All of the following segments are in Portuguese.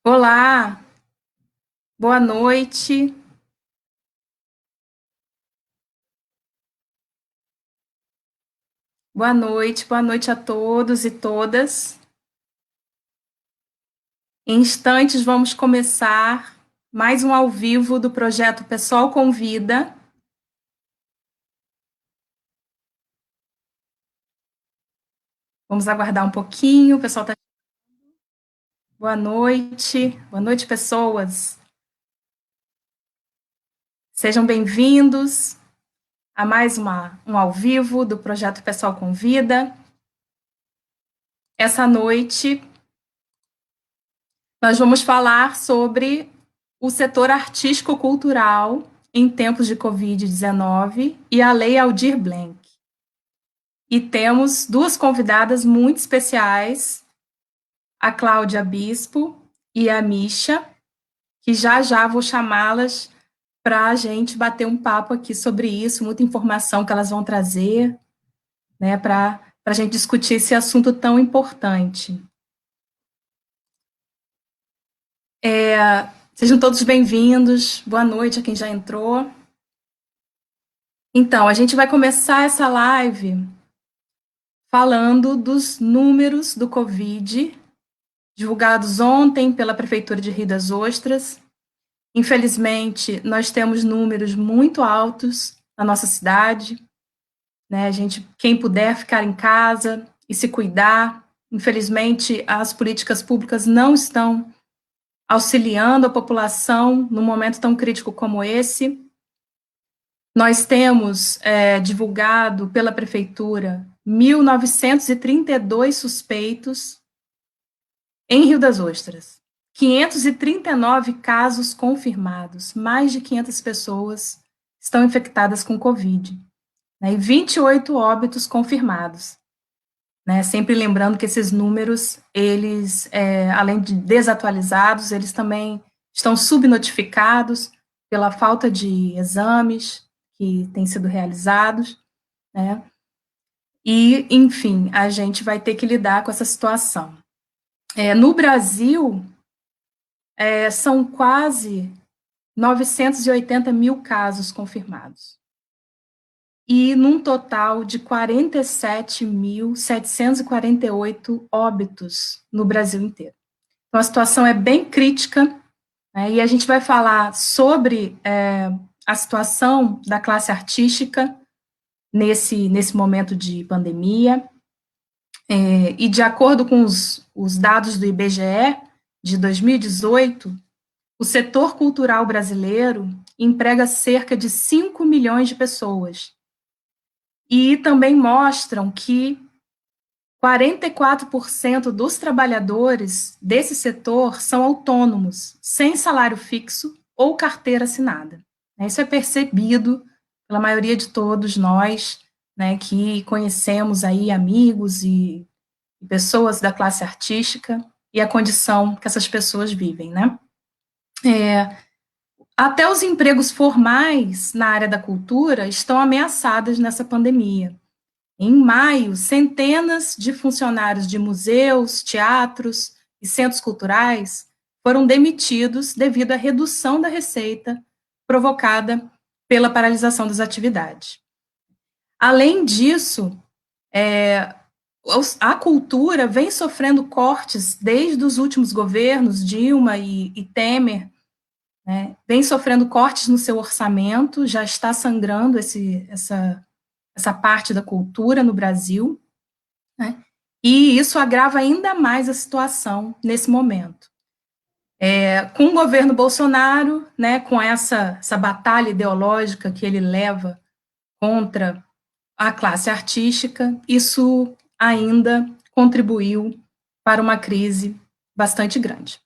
Olá, boa noite. Boa noite a todos e todas. Em instantes vamos começar mais um ao vivo do projeto Pessoal Convida. Vamos aguardar um pouquinho, o pessoal está. Boa noite, pessoas. Sejam bem-vindos a mais um ao vivo do projeto Pessoal Convida. Essa noite nós vamos falar sobre o setor artístico-cultural em tempos de Covid-19 e a Lei Aldir Blanc. E temos duas convidadas muito especiais, a Cláudia Bispo e a Misha, que já já vou chamá-las para a gente bater um papo aqui sobre isso, muita informação que elas vão trazer, né, para a gente discutir esse assunto tão importante. Sejam todos bem-vindos, boa noite a quem já entrou. Então, a gente vai começar essa live falando dos números do Covid, divulgados ontem pela Prefeitura de Rio das Ostras. Infelizmente, nós temos números muito altos na nossa cidade, né? Quem puder ficar em casa e se cuidar, infelizmente, as políticas públicas não estão auxiliando a população num momento tão crítico como esse. Nós temos divulgado pela Prefeitura 1.932 suspeitos em Rio das Ostras, 539 casos confirmados, mais de 500 pessoas estão infectadas com Covid, né, e 28 óbitos confirmados. Né, sempre lembrando que esses números, eles, além de desatualizados, eles também estão subnotificados pela falta de exames que têm sido realizados, né, e, enfim, a gente vai ter que lidar com essa situação. No Brasil, são quase 980 mil casos confirmados, e num total de 47.748 óbitos no Brasil inteiro. Então, a situação é bem crítica, né, e a gente vai falar sobre a situação da classe artística nesse momento de pandemia, e de acordo com os dados do IBGE de 2018, o setor cultural brasileiro emprega cerca de 5 milhões de pessoas. E também mostram que 44% dos trabalhadores desse setor são autônomos, sem salário fixo ou carteira assinada. Isso é percebido pela maioria de todos nós, né, que conhecemos aí amigos e pessoas da classe artística e a condição que essas pessoas vivem, né? Até os empregos formais na área da cultura estão ameaçados nessa pandemia. Em maio, centenas de funcionários de museus, teatros e centros culturais foram demitidos devido à redução da receita provocada pela paralisação das atividades. Além disso, a cultura vem sofrendo cortes desde os últimos governos, Dilma e Temer, né, vem sofrendo cortes no seu orçamento, já está sangrando essa parte da cultura no Brasil, né, e isso agrava ainda mais a situação nesse momento. Com o governo Bolsonaro, né, com essa batalha ideológica que ele leva contra a classe artística, isso ainda contribuiu para uma crise bastante grande.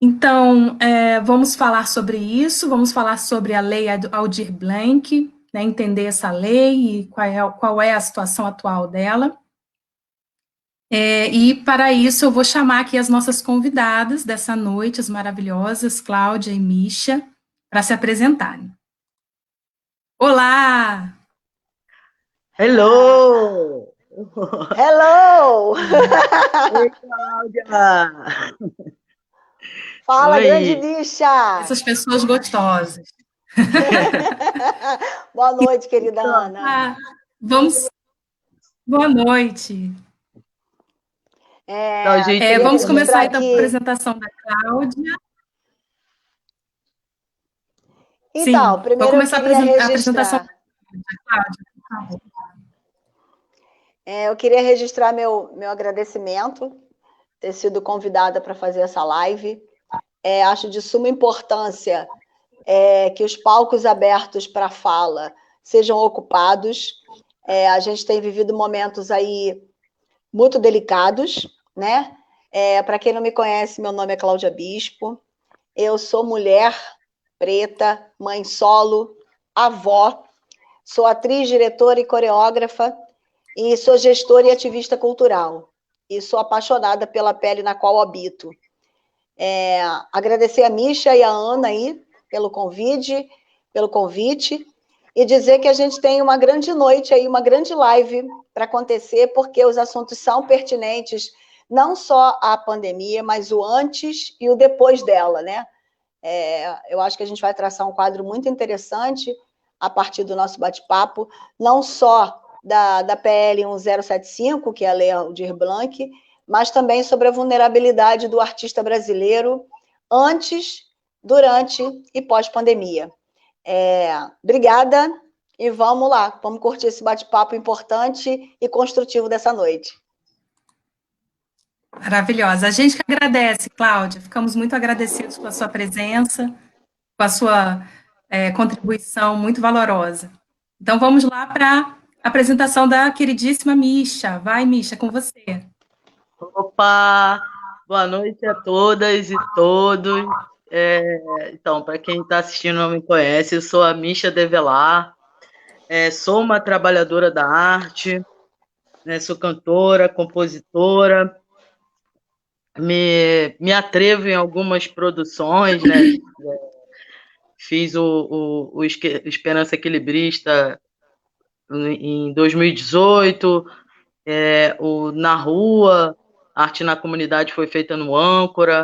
Então, vamos falar sobre isso, vamos falar sobre a Lei Aldir Blanc, né, entender essa lei e qual é a situação atual dela. E, para isso, eu vou chamar aqui as nossas convidadas dessa noite, as maravilhosas Cláudia e Misha, para se apresentarem. Olá! Hello! Hello! Oi, Cláudia! Fala, grande Oi. bicha! Essas pessoas gostosas. Boa noite, querida Então, Ana. Ah, vamos. Boa noite. então, gente, Queria Vamos registrar começar então a aqui. apresentação da Cláudia. Então, Sim, vou primeiro eu começar a queria a apresentação registrar. da Cláudia, por favor. Eu queria registrar meu agradecimento ter sido convidada para fazer essa live. Acho de suma importância que os palcos abertos para fala sejam ocupados. A gente tem vivido momentos aí muito delicados, né? Para quem não me conhece, meu nome é Cláudia Bispo. Eu sou mulher preta, mãe solo, avó, sou atriz, diretora e coreógrafa e sou gestora e ativista cultural. E sou apaixonada pela pele na qual habito. Agradecer a Misha e a Ana aí pelo convite, e dizer que a gente tem uma grande noite aí, uma grande live para acontecer, porque os assuntos são pertinentes não só à pandemia, mas o antes e o depois dela, né? Eu acho que a gente vai traçar um quadro muito interessante a partir do nosso bate-papo, não só da PL 1075, que é a Lei Aldir Blanc, mas também sobre a vulnerabilidade do artista brasileiro antes, durante e pós-pandemia. Obrigada e vamos lá, vamos curtir esse bate-papo importante e construtivo dessa noite. Maravilhosa. A gente que agradece, Cláudia. Ficamos muito agradecidos com a sua presença, com a sua contribuição muito valorosa. Então, vamos lá para a apresentação da queridíssima Misha. Vai, Misha, com você. opa! Boa noite a todas e todos. Então, para quem está assistindo e não me conhece, eu sou a Misha Develar, sou uma trabalhadora da arte, né, sou cantora, compositora, me atrevo em algumas produções, né? Fiz o Esperança Equilibrista em 2018, o Na Rua, Arte na Comunidade foi feita no Âncora,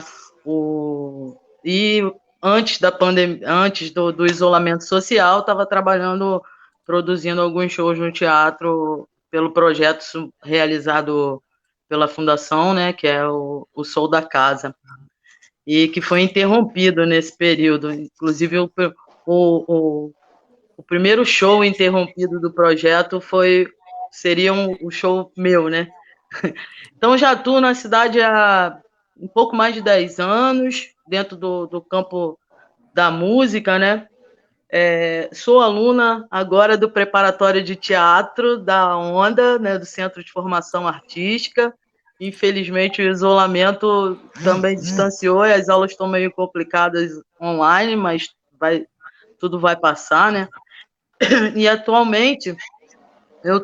e antes da pandemia, antes do isolamento social, estava trabalhando, produzindo alguns shows no teatro pelo projeto realizado pela Fundação, né, que é o Sol da Casa, e que foi interrompido nesse período. Inclusive, o, o primeiro show interrompido do projeto seria o show meu, né? Então, já atuo na cidade há um pouco mais de 10 anos, dentro do campo da música, né? Sou aluna agora do preparatório de teatro da Onda, né, do Centro de Formação Artística. Infelizmente, o isolamento também distanciou e as aulas estão meio complicadas online, mas tudo vai passar, né? E atualmente eu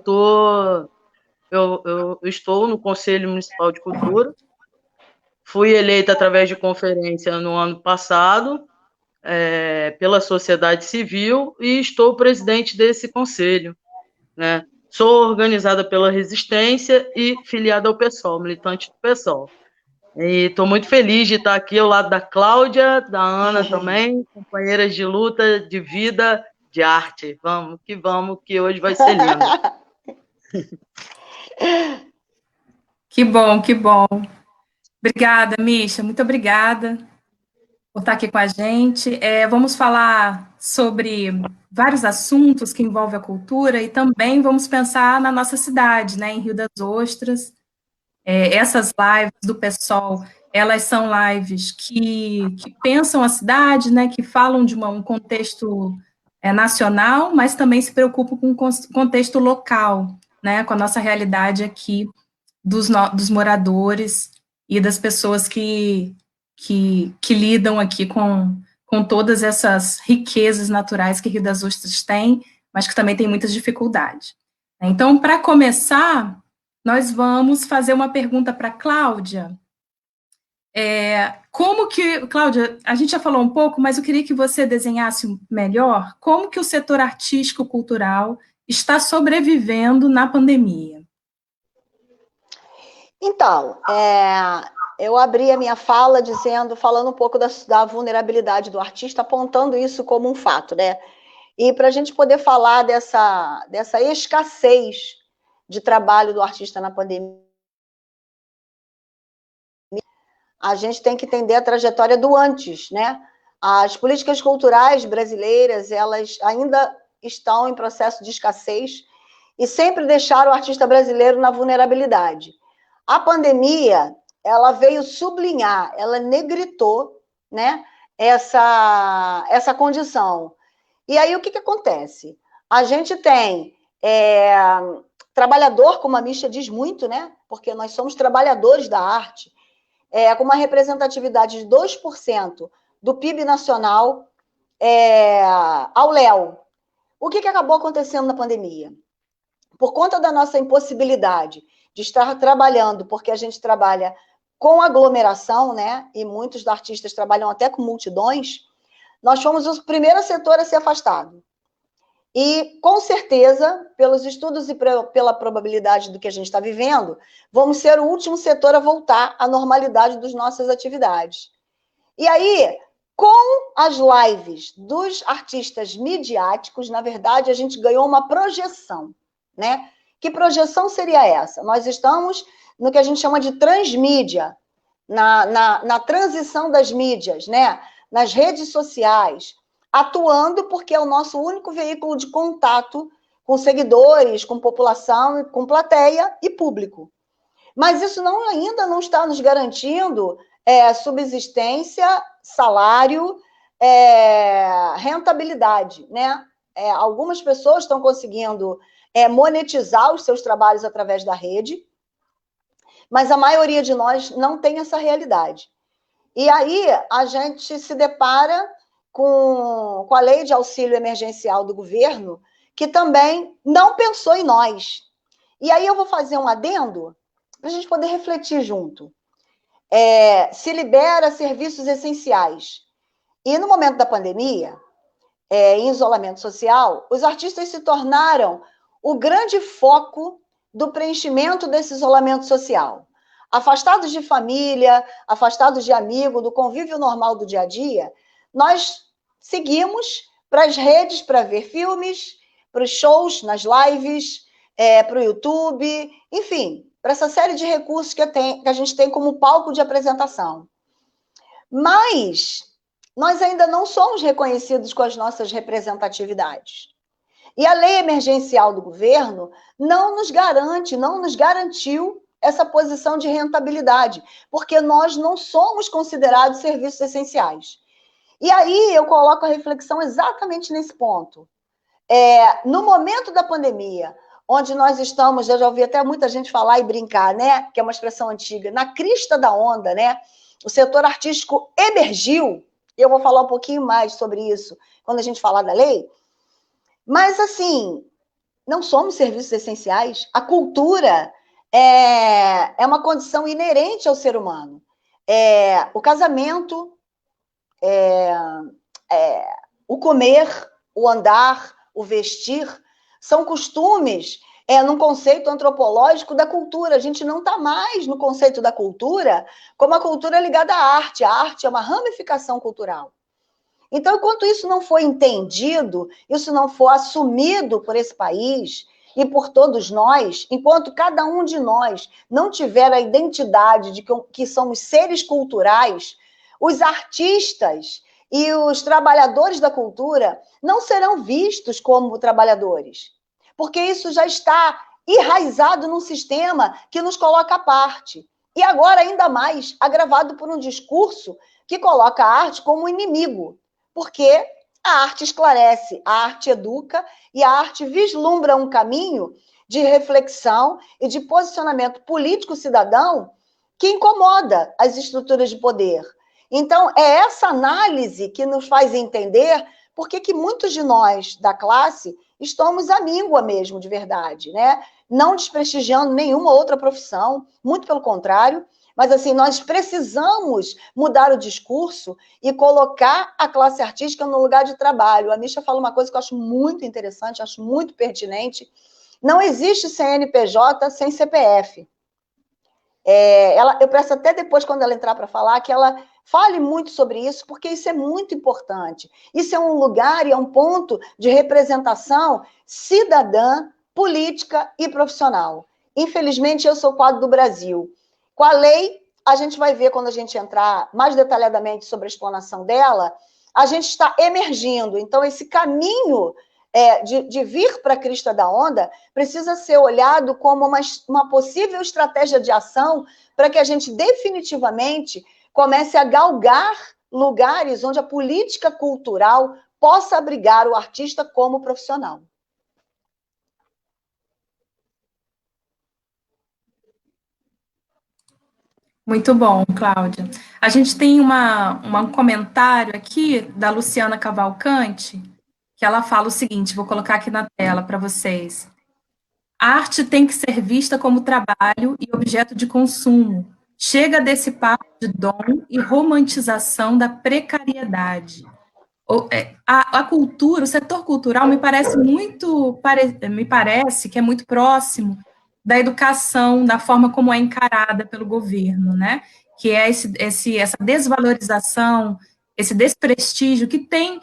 estou no Conselho Municipal de Cultura. Fui eleita através de conferência no ano passado, pela sociedade civil, e estou presidente desse conselho, né? Sou organizada pela Resistência e filiada ao PSOL, militante do PSOL. E estou muito feliz de estar aqui ao lado da Cláudia, da Ana também, companheiras de luta, de vida, de arte. Vamos, que hoje vai ser lindo. Que bom, que bom. Obrigada, Misha, muito obrigada por estar aqui com a gente. Vamos falar sobre vários assuntos que envolvem a cultura e também vamos pensar na nossa cidade, né, em Rio das Ostras. Essas lives do PSOL, elas são lives que pensam a cidade, né, que falam de um contexto nacional, mas também se preocupam com o contexto local, né, com a nossa realidade aqui dos moradores e das pessoas que lidam aqui com todas essas riquezas naturais que Rio das Ostras tem, mas que também tem muitas dificuldades. Então, para começar, nós vamos fazer uma pergunta para a Cláudia. Cláudia, a gente já falou um pouco, mas eu queria que você desenhasse melhor como que o setor artístico-cultural está sobrevivendo na pandemia. Então, eu abri a minha fala falando um pouco da vulnerabilidade do artista, apontando isso como um fato, né? E para a gente poder falar dessa escassez de trabalho do artista na pandemia, a gente tem que entender a trajetória do antes, né? As políticas culturais brasileiras, elas ainda estão em processo de escassez e sempre deixaram o artista brasileiro na vulnerabilidade. A pandemia, ela veio sublinhar, ela negritou, né, essa condição. E aí, o que acontece? A gente tem trabalhador, como a Misha diz muito, né? Porque nós somos trabalhadores da arte, com uma representatividade de 2% do PIB nacional ao léu. O que acabou acontecendo na pandemia? Por conta da nossa impossibilidade de estar trabalhando, porque a gente trabalha com aglomeração, né? E muitos artistas trabalham até com multidões, nós fomos o primeiro setor a ser afastado. E, com certeza, pelos estudos e pela probabilidade do que a gente está vivendo, vamos ser o último setor a voltar à normalidade das nossas atividades. E aí, com as lives dos artistas midiáticos, na verdade, a gente ganhou uma projeção, né? Que projeção seria essa? Nós estamos no que a gente chama de transmídia, na transição das mídias, né? Nas redes sociais, atuando porque é o nosso único veículo de contato com seguidores, com população, com plateia e público. Mas isso ainda não está nos garantindo subsistência, salário, rentabilidade, né? Algumas pessoas estão conseguindo monetizar os seus trabalhos através da rede, mas a maioria de nós não tem essa realidade. E aí a gente se depara com a lei de auxílio emergencial do governo, que também não pensou em nós. E aí eu vou fazer um adendo para a gente poder refletir junto. Se libera serviços essenciais. E no momento da pandemia, em isolamento social, os artistas se tornaram o grande foco do preenchimento desse isolamento social. Afastados de família, afastados de amigo, do convívio normal do dia a dia, nós seguimos para as redes para ver filmes, para os shows, nas lives, para o YouTube, enfim, para essa série de recursos que a gente tem como palco de apresentação. Mas nós ainda não somos reconhecidos com as nossas representatividades. E a lei emergencial do governo não nos garantiu essa posição de rentabilidade, porque nós não somos considerados serviços essenciais. E aí eu coloco a reflexão exatamente nesse ponto. No momento da pandemia, onde nós estamos, eu já ouvi até muita gente falar e brincar, né? Que é uma expressão antiga, na crista da onda, né? O setor artístico emergiu. Eu vou falar um pouquinho mais sobre isso quando a gente falar da lei. Mas, assim, não somos serviços essenciais. A cultura é uma condição inerente ao ser humano. O casamento, o comer, o andar, o vestir, são costumes num conceito antropológico da cultura. A gente não está mais no conceito da cultura como a cultura ligada à arte. A arte é uma ramificação cultural. Então, enquanto isso não for entendido, isso não for assumido por esse país e por todos nós, enquanto cada um de nós não tiver a identidade de que somos seres culturais, os artistas e os trabalhadores da cultura não serão vistos como trabalhadores, porque isso já está enraizado num sistema que nos coloca à parte. E agora, ainda mais, agravado por um discurso que coloca a arte como inimigo, porque a arte esclarece, a arte educa e a arte vislumbra um caminho de reflexão e de posicionamento político-cidadão que incomoda as estruturas de poder. Então, é essa análise que nos faz entender por que muitos de nós da classe estamos à míngua mesmo, de verdade, né? Não desprestigiando nenhuma outra profissão, muito pelo contrário, mas assim, nós precisamos mudar o discurso e colocar a classe artística no lugar de trabalho. A Misha fala uma coisa que eu acho muito interessante, acho muito pertinente. Não existe CNPJ sem CPF. Eu peço até depois, quando ela entrar para falar, que ela fale muito sobre isso, porque isso é muito importante. Isso é um lugar e é um ponto de representação cidadã, política e profissional. Infelizmente, eu sou quadro do Brasil. Com a lei, a gente vai ver quando a gente entrar mais detalhadamente sobre a explanação dela, a gente está emergindo. Então, esse caminho de vir para a crista da onda precisa ser olhado como uma possível estratégia de ação para que a gente definitivamente comece a galgar lugares onde a política cultural possa abrigar o artista como profissional. Muito bom, Cláudia. A gente tem um comentário aqui da Luciana Cavalcante, que ela fala o seguinte, vou colocar aqui na tela para vocês. A arte tem que ser vista como trabalho e objeto de consumo. Chega desse papo de dom e romantização da precariedade. A cultura, o setor cultural me parece que é muito próximo da educação, da forma como é encarada pelo governo, né? Que é essa desvalorização, esse desprestígio que tem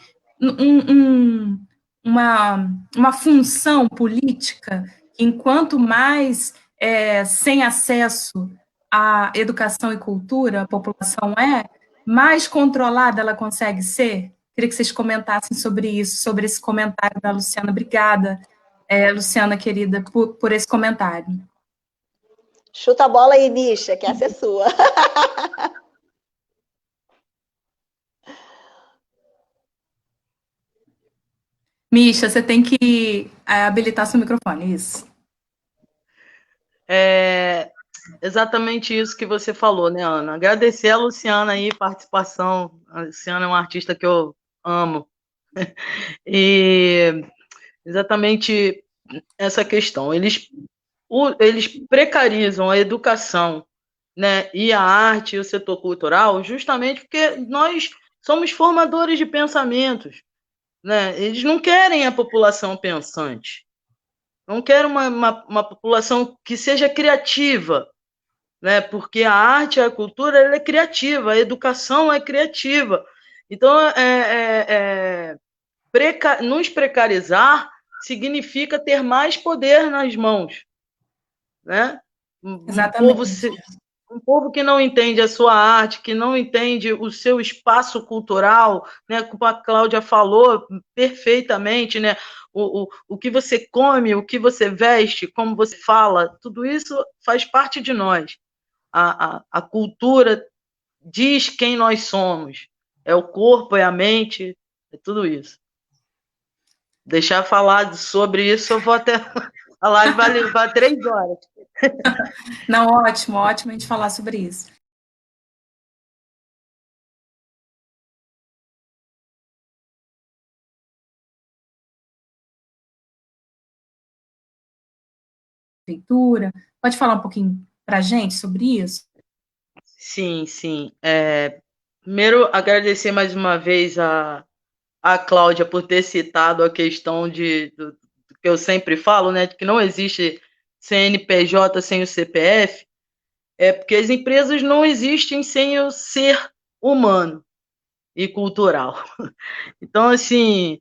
uma função política, que enquanto mais sem acesso à educação e cultura a população mais controlada ela consegue ser. Queria que vocês comentassem sobre isso, sobre esse comentário da Luciana. Obrigada, Luciana, querida, por esse comentário. Chuta a bola aí, Misha, que essa é sua. Misha, você tem que habilitar seu microfone, isso. Exatamente isso que você falou, né, Ana? Agradecer a Luciana aí, participação. A Luciana é uma artista que eu amo. E exatamente essa questão. Eles precarizam a educação, né, e a arte e o setor cultural justamente porque nós somos formadores de pensamentos, né? Eles não querem a população pensante, não querem uma população que seja criativa, né? Porque a arte, a cultura, ela é criativa, a educação é criativa. Então, nos precarizar significa ter mais poder nas mãos, né? Exatamente. Um povo que não entende a sua arte, que não entende o seu espaço cultural, né? Como a Cláudia falou perfeitamente, né? O que você come, o que você veste, como você fala, tudo isso faz parte de nós. A cultura diz quem nós somos. É o corpo, é a mente, é tudo isso. Deixar falar sobre isso, eu vou até... A live vai levar 3 horas. Não, ótimo a gente falar sobre isso. Prefeitura, pode falar um pouquinho para a gente sobre isso? Sim. Primeiro, agradecer mais uma vez a Cláudia por ter citado a questão do que eu sempre falo, né, de que não existe CNPJ sem o CPF, porque as empresas não existem sem o ser humano e cultural. Então, assim,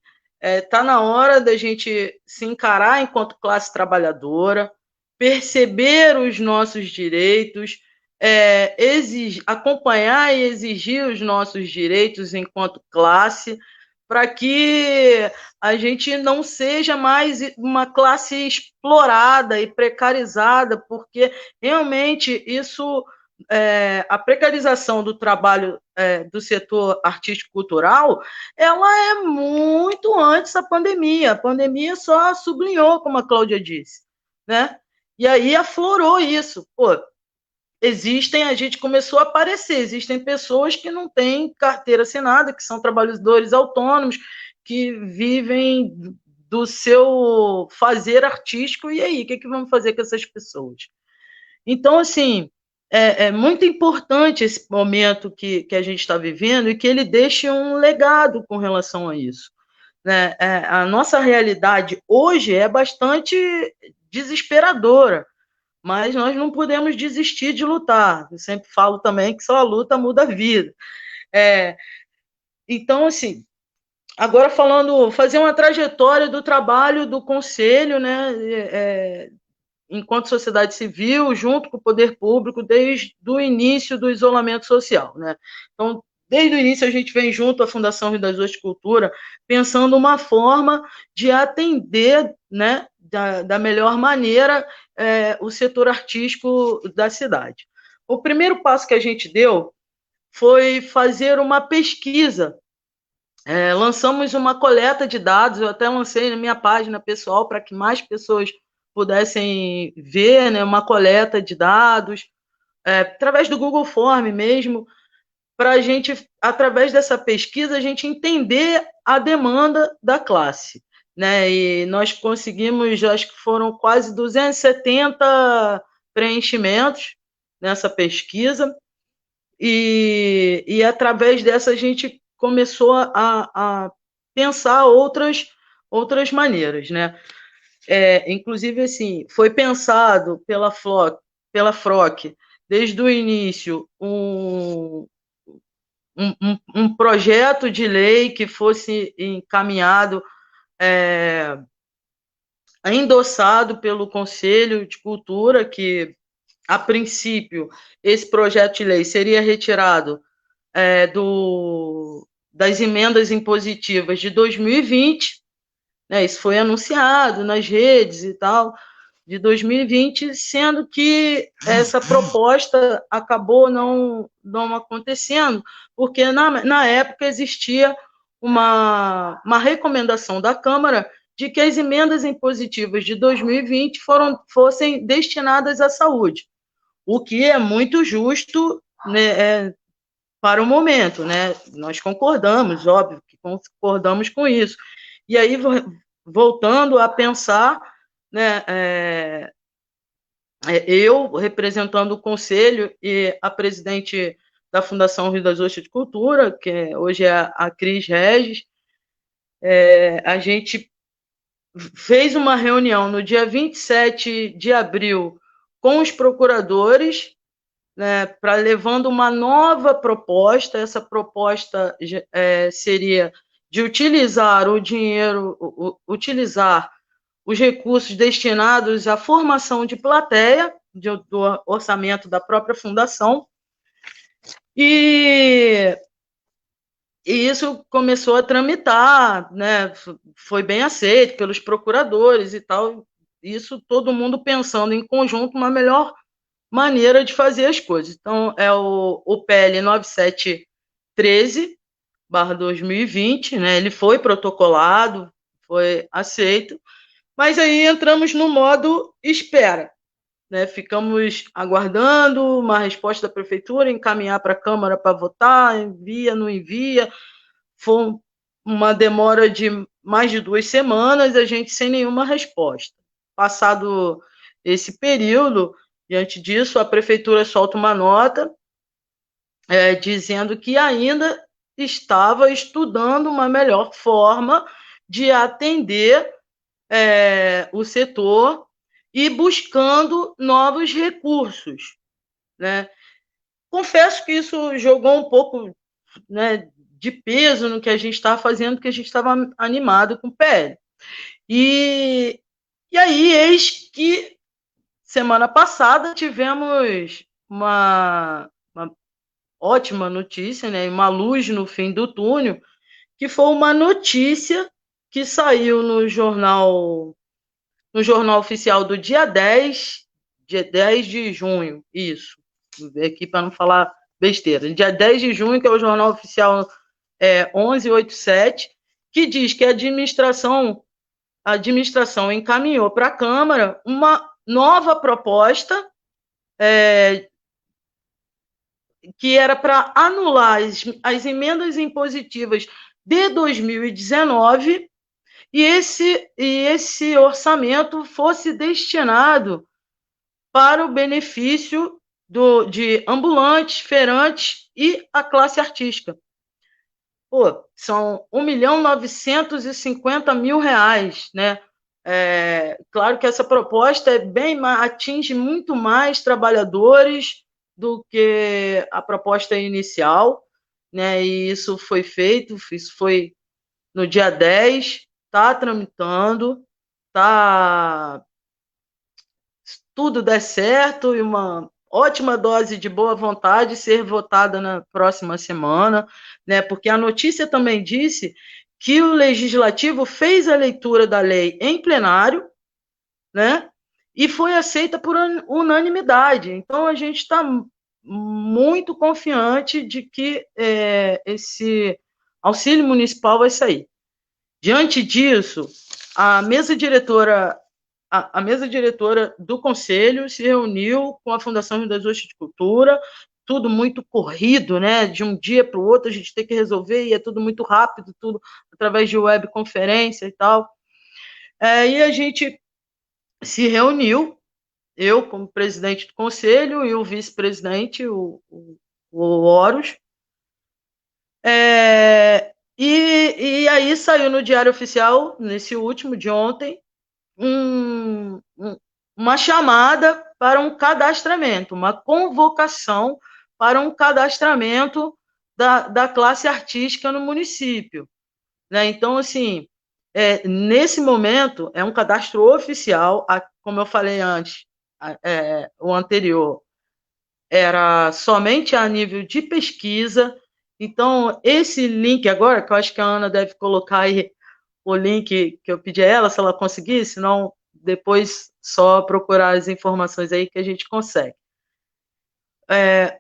tá na hora da gente se encarar enquanto classe trabalhadora, perceber os nossos direitos, acompanhar e exigir os nossos direitos enquanto classe, para que a gente não seja mais uma classe explorada e precarizada, porque realmente isso, a precarização do trabalho do setor artístico-cultural, ela é muito antes da pandemia. A pandemia só sublinhou, como a Cláudia disse, né? E aí aflorou isso. Pô, a gente começou a aparecer, existem pessoas que não têm carteira assinada, que são trabalhadores autônomos, que vivem do seu fazer artístico, e aí, o que vamos fazer com essas pessoas? Então, assim, é muito importante esse momento que a gente está vivendo e que ele deixe um legado com relação a isso, né? A nossa realidade hoje é bastante desesperadora, mas nós não podemos desistir de lutar. Eu sempre falo também que só a luta muda a vida. Então, assim, agora fazer uma trajetória do trabalho do Conselho, né, enquanto sociedade civil, junto com o poder público, desde o início do isolamento social, né? Então, desde o início a gente vem junto à Fundação Rio das Ostras de Cultura, pensando uma forma de atender, né, da melhor maneira o setor artístico da cidade. O primeiro passo que a gente deu foi fazer uma pesquisa. Lançamos uma coleta de dados, eu até lancei na minha página pessoal para que mais pessoas pudessem ver, né, uma coleta de dados, através do Google Form mesmo, para a gente, através dessa pesquisa, a gente entender a demanda da classe. Né? E nós conseguimos, acho que foram quase 270 preenchimentos nessa pesquisa, e através dessa a gente começou a pensar outras maneiras, né? Inclusive, assim, foi pensado pela FROC, desde o início, um projeto de lei que fosse encaminhado, endossado pelo Conselho de Cultura, que, a princípio, esse projeto de lei seria retirado das emendas impositivas de 2020, né, isso foi anunciado nas redes e tal, de 2020, sendo que essa proposta acabou não acontecendo, porque na época existia uma recomendação da Câmara de que as emendas impositivas de 2020 fossem destinadas à saúde, o que é muito justo, né, para o momento, né? Nós concordamos, óbvio que concordamos com isso. E aí, voltando a pensar, né, eu representando o Conselho e a presidente da Fundação Rio das Ostras de Cultura, que hoje é a Cris Regis, a gente fez uma reunião no dia 27 de abril com os procuradores, né, para levando uma nova proposta. Essa proposta seria de utilizar o dinheiro, utilizar os recursos destinados à formação de plateia, do orçamento da própria fundação, e isso começou a tramitar, né, foi bem aceito pelos procuradores e tal, isso todo mundo pensando em conjunto uma melhor maneira de fazer as coisas. Então, é o PL 9713/2020, né? Ele foi protocolado, foi aceito, mas aí entramos no modo espera, né? Ficamos aguardando uma resposta da prefeitura, encaminhar para a Câmara para votar, envia, não envia. Foi uma demora de mais de 2 semanas, a gente sem nenhuma resposta. Passado esse período, diante disso, a prefeitura solta uma nota dizendo que ainda estava estudando uma melhor forma de atender o setor e buscando novos recursos, né? Confesso que isso jogou um pouco, né, de peso no que a gente estava fazendo, porque a gente estava animado com o PL. E aí, eis que semana passada tivemos uma ótima notícia, né, uma luz no fim do túnel, que foi uma notícia que saiu no jornal oficial do dia 10 de junho, isso, vou ver aqui para não falar besteira, dia 10 de junho, que é o jornal oficial 1187, que diz que a administração encaminhou para a Câmara uma nova proposta que era para anular as emendas impositivas de 2019 e esse orçamento fosse destinado para o benefício de ambulantes, feirantes e a classe artística. Pô, são R$ 1.950.000, né? Claro que essa proposta atinge muito mais trabalhadores do que a proposta inicial, né? E isso foi feito, isso foi no dia 10, está tramitando, tá, tudo der certo e uma ótima dose de boa vontade ser votada na próxima semana, né? Porque a notícia também disse que o Legislativo fez a leitura da lei em plenário, né? E foi aceita por unanimidade. Então, a gente está muito confiante de que esse auxílio municipal vai sair. Diante disso, a mesa diretora do Conselho se reuniu com a Fundação Rio das Ostras de Cultura, tudo muito corrido, né? De um dia para o outro a gente tem que resolver, e é tudo muito rápido, tudo através de webconferência e tal. E a gente se reuniu, eu como presidente do Conselho e o vice-presidente, o Horus, e aí saiu no Diário Oficial, nesse último de ontem, uma chamada para um cadastramento, uma convocação para um cadastramento da classe artística no município, né? Então, assim, nesse momento, é um cadastro oficial, como eu falei antes, o anterior era somente a nível de pesquisa. Então, esse link agora, que eu acho que a Ana deve colocar aí o link que eu pedi a ela, se ela conseguir, senão depois só procurar as informações aí que a gente consegue.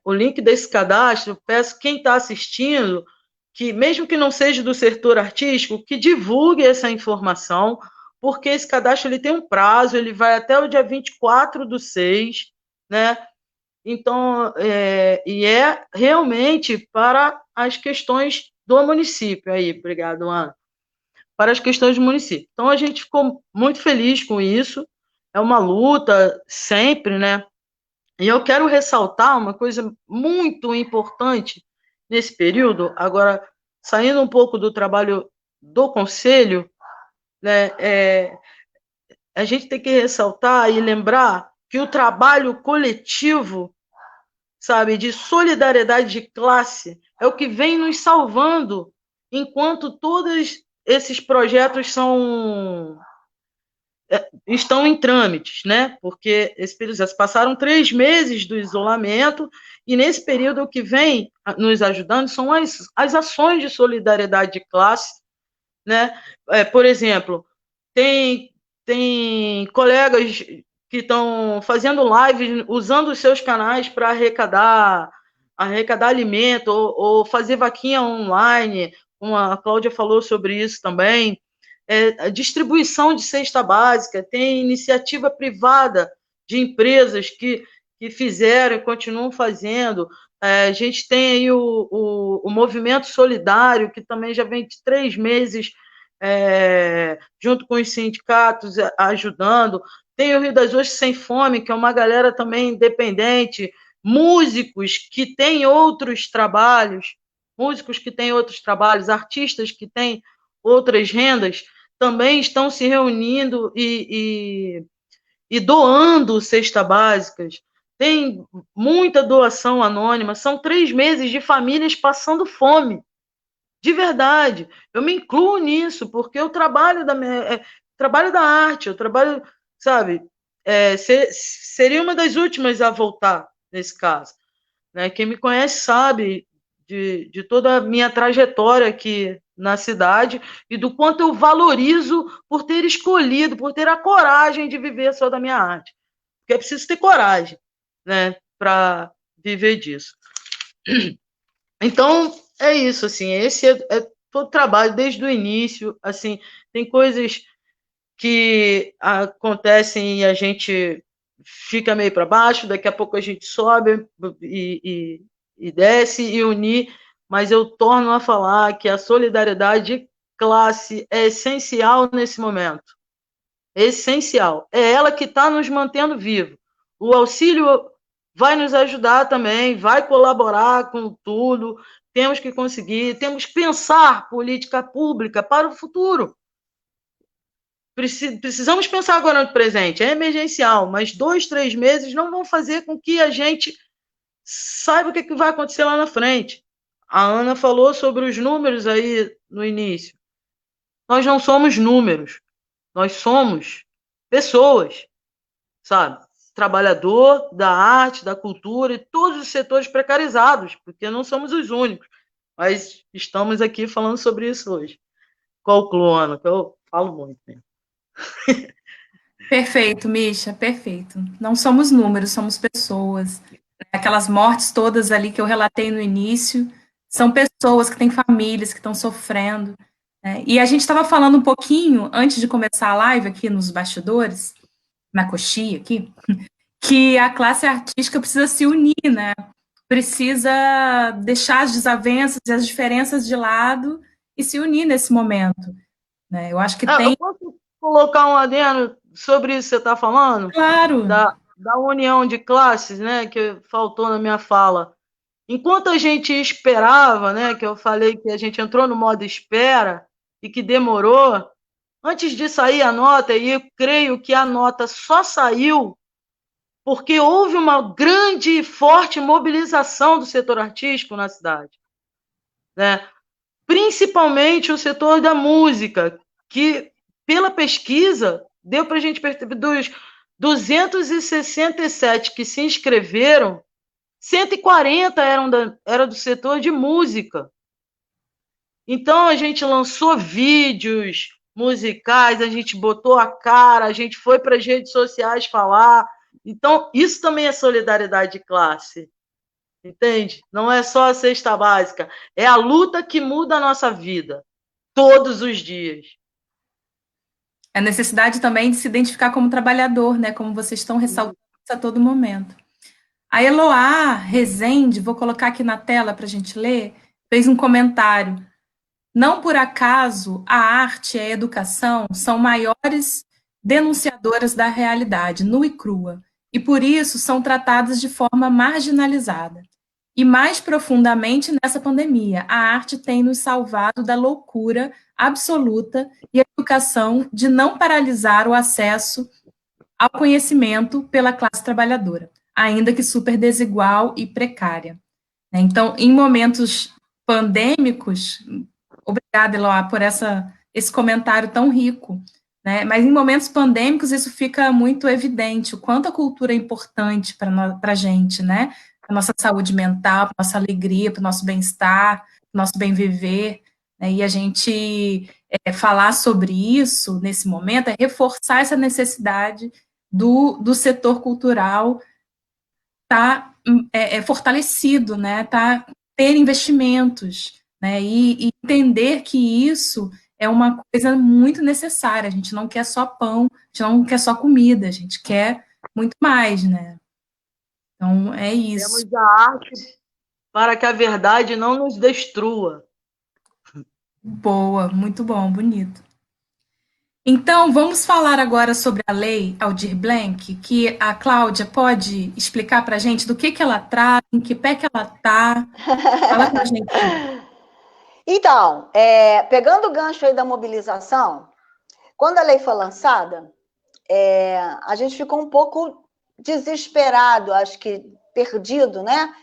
O link desse cadastro, peço quem está assistindo, que mesmo que não seja do setor artístico, que divulgue essa informação, porque esse cadastro ele tem um prazo, ele vai até o dia 24/6, né? Então, e é realmente para as questões do município. Aí, obrigado, Ana. Para as questões do município. Então, a gente ficou muito feliz com isso, é uma luta sempre, né? E eu quero ressaltar uma coisa muito importante nesse período, agora, saindo um pouco do trabalho do Conselho, né? A gente tem que ressaltar e lembrar que o trabalho coletivo, sabe, de solidariedade de classe, é o que vem nos salvando enquanto todos esses projetos estão em trâmites, né? Porque esse período, já se passaram 3 meses do isolamento, e nesse período o que vem nos ajudando são as ações de solidariedade de classe, né? Por exemplo, tem colegas que estão fazendo lives, usando os seus canais para arrecadar alimento, ou fazer vaquinha online, a Cláudia falou sobre isso também. A distribuição de cesta básica, tem iniciativa privada de empresas que fizeram e continuam fazendo. A gente tem aí o Movimento Solidário, que também já vem de 3 meses junto com os sindicatos ajudando. Tem o Rio das Ostras Sem Fome, que é uma galera também independente, músicos que têm outros trabalhos, artistas que têm outras rendas, também estão se reunindo e doando cestas básicas. Tem muita doação anônima, são 3 meses de famílias passando fome. De verdade, eu me incluo nisso, porque eu trabalho da arte, eu trabalho, sabe, seria uma das últimas a voltar nesse caso, né? Quem me conhece sabe de toda a minha trajetória aqui na cidade e do quanto eu valorizo por ter escolhido, por ter a coragem de viver só da minha arte, porque é preciso ter coragem, né, para viver disso. Então, é isso, assim, esse é todo o trabalho desde o início, assim, tem coisas que acontecem e a gente fica meio para baixo, daqui a pouco a gente sobe e desce e unir, mas eu torno a falar que a solidariedade de classe é essencial nesse momento, é essencial, é ela que está nos mantendo vivos. O auxílio vai nos ajudar também, vai colaborar com tudo, temos que conseguir, temos que pensar política pública para o futuro. precisamos pensar agora no presente, é emergencial, mas 2, 3 meses não vão fazer com que a gente saiba o que vai acontecer lá na frente. A Ana falou sobre os números aí no início. Nós não somos números, nós somos pessoas, sabe? Trabalhador da arte, da cultura e todos os setores precarizados, porque não somos os únicos. Mas estamos aqui falando sobre isso hoje. Concluo, Ana, que eu falo muito mesmo. Perfeito, Misha, perfeito. Não somos números, somos pessoas. Aquelas mortes todas ali que eu relatei no início, são pessoas que têm famílias, que estão sofrendo. Né? E a gente estava falando um pouquinho, antes de começar a live aqui nos bastidores, na coxia aqui, que a classe artística precisa se unir, né? Precisa deixar as desavenças e as diferenças de lado e se unir nesse momento. Né? Eu acho que tem... Eu posso colocar um adendo sobre isso que você está falando? Claro. Da união de classes, né, que faltou na minha fala. Enquanto a gente esperava, né, que eu falei que a gente entrou no modo espera e que demorou, antes de sair a nota, e eu creio que a nota só saiu porque houve uma grande e forte mobilização do setor artístico na cidade, né? Principalmente o setor da música, que, pela pesquisa, deu para a gente perceber dos 267 que se inscreveram, 140 eram do setor de música. Então, a gente lançou vídeos musicais, a gente botou a cara, a gente foi para as redes sociais falar. Então, isso também é solidariedade de classe, entende? Não é só a cesta básica, é a luta que muda a nossa vida, todos os dias. A necessidade também de se identificar como trabalhador, né? Como vocês estão ressaltando isso a todo momento. A Eloá Rezende, vou colocar aqui na tela para a gente ler, fez um comentário. Não por acaso a arte e a educação são maiores denunciadoras da realidade, nua e crua, e por isso são tratadas de forma marginalizada. E mais profundamente nessa pandemia, a arte tem nos salvado da loucura absoluta e a educação de não paralisar o acesso ao conhecimento pela classe trabalhadora, ainda que super desigual e precária. Então, em momentos pandêmicos, obrigada, Eloá, por esse comentário tão rico, né? Mas em momentos pandêmicos isso fica muito evidente, o quanto a cultura é importante para a gente, né? Para a nossa saúde mental, para a nossa alegria, para o nosso bem-estar, para o nosso bem-viver, né? E a gente falar sobre isso nesse momento é reforçar essa necessidade do setor cultural estar fortalecido, né? Ter investimentos, né? E entender que isso é uma coisa muito necessária. A gente não quer só pão, a gente não quer só comida, a gente quer muito mais, né? Então, é isso. Temos a arte para que a verdade não nos destrua. Boa, muito bom, bonito. Então, vamos falar agora sobre a lei Aldir Blanc, que a Cláudia pode explicar para a gente do que ela trata, em que pé que ela está. Fala para a gente. Então, pegando o gancho aí da mobilização, quando a lei foi lançada, a gente ficou um pouco desesperado, acho que perdido, né?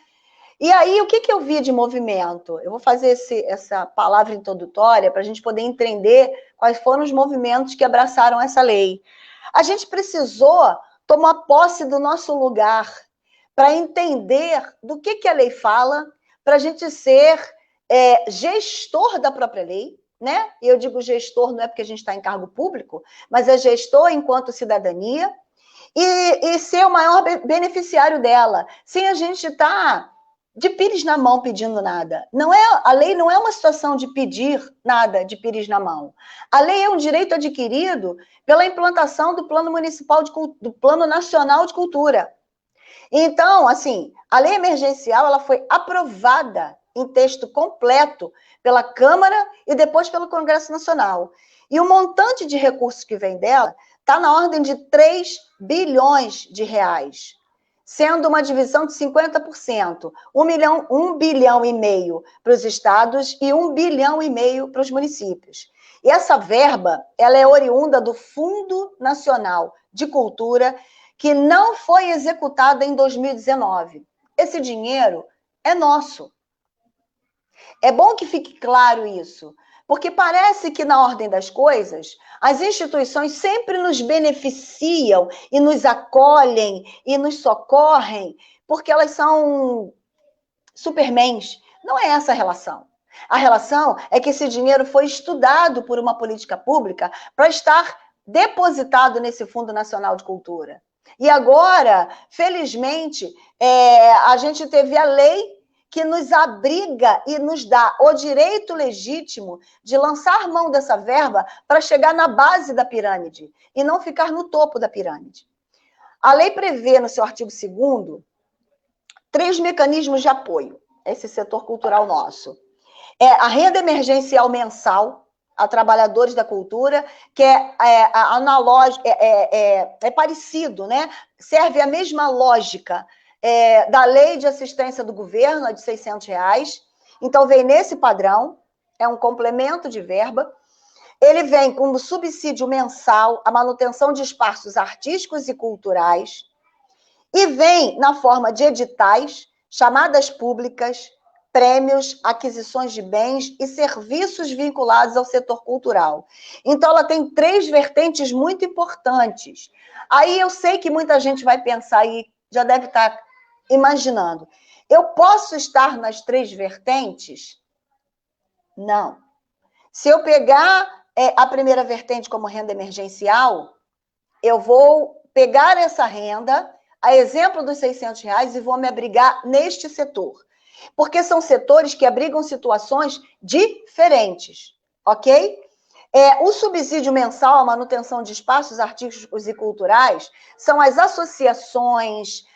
E aí, o que eu vi de movimento? Eu vou fazer essa palavra introdutória para a gente poder entender quais foram os movimentos que abraçaram essa lei. A gente precisou tomar posse do nosso lugar para entender do que a lei fala, para a gente ser gestor da própria lei, né? E eu digo gestor não é porque a gente está em cargo público, mas é gestor enquanto cidadania e ser o maior beneficiário dela, sem a gente estar de pires na mão pedindo nada. A lei não é uma situação de pedir nada de pires na mão. A lei é um direito adquirido pela implantação do Plano Municipal do Plano Nacional de Cultura. Então, assim, a lei emergencial ela foi aprovada em texto completo pela Câmara e depois pelo Congresso Nacional. E o montante de recursos que vem dela está na ordem de 3 bilhões de reais. sendo uma divisão de 50%, 1,5 bilhão para os estados e 1,5 bilhão para os municípios. E essa verba, ela é oriunda do Fundo Nacional de Cultura, que não foi executada em 2019. Esse dinheiro é nosso. É bom que fique claro isso, porque parece que, na ordem das coisas, as instituições sempre nos beneficiam e nos acolhem e nos socorrem, porque elas são supermans. Não é essa a relação. A relação é que esse dinheiro foi estudado por uma política pública para estar depositado nesse Fundo Nacional de Cultura. E agora, felizmente, a gente teve a lei que nos abriga e nos dá o direito legítimo de lançar mão dessa verba para chegar na base da pirâmide e não ficar no topo da pirâmide. A lei prevê, no seu artigo 2º, 3 mecanismos de apoio a esse setor cultural nosso. A renda emergencial mensal a trabalhadores da cultura, que é analógico, é parecido, né? Serve a mesma lógica da lei de assistência do governo, a de R$600. Então, vem nesse padrão, é um complemento de verba. Ele vem como subsídio mensal à manutenção de espaços artísticos e culturais, e vem na forma de editais, chamadas públicas, prêmios, aquisições de bens e serviços vinculados ao setor cultural. Então, ela tem 3 vertentes muito importantes. Aí eu sei que muita gente vai pensar e já deve estar imaginando. Eu posso estar nas 3 vertentes? Não. Se eu pegar a primeira vertente como renda emergencial, eu vou pegar essa renda, a exemplo dos R$600, e vou me abrigar neste setor. Porque são setores que abrigam situações diferentes, ok? O subsídio mensal à manutenção de espaços artísticos e culturais são as associações,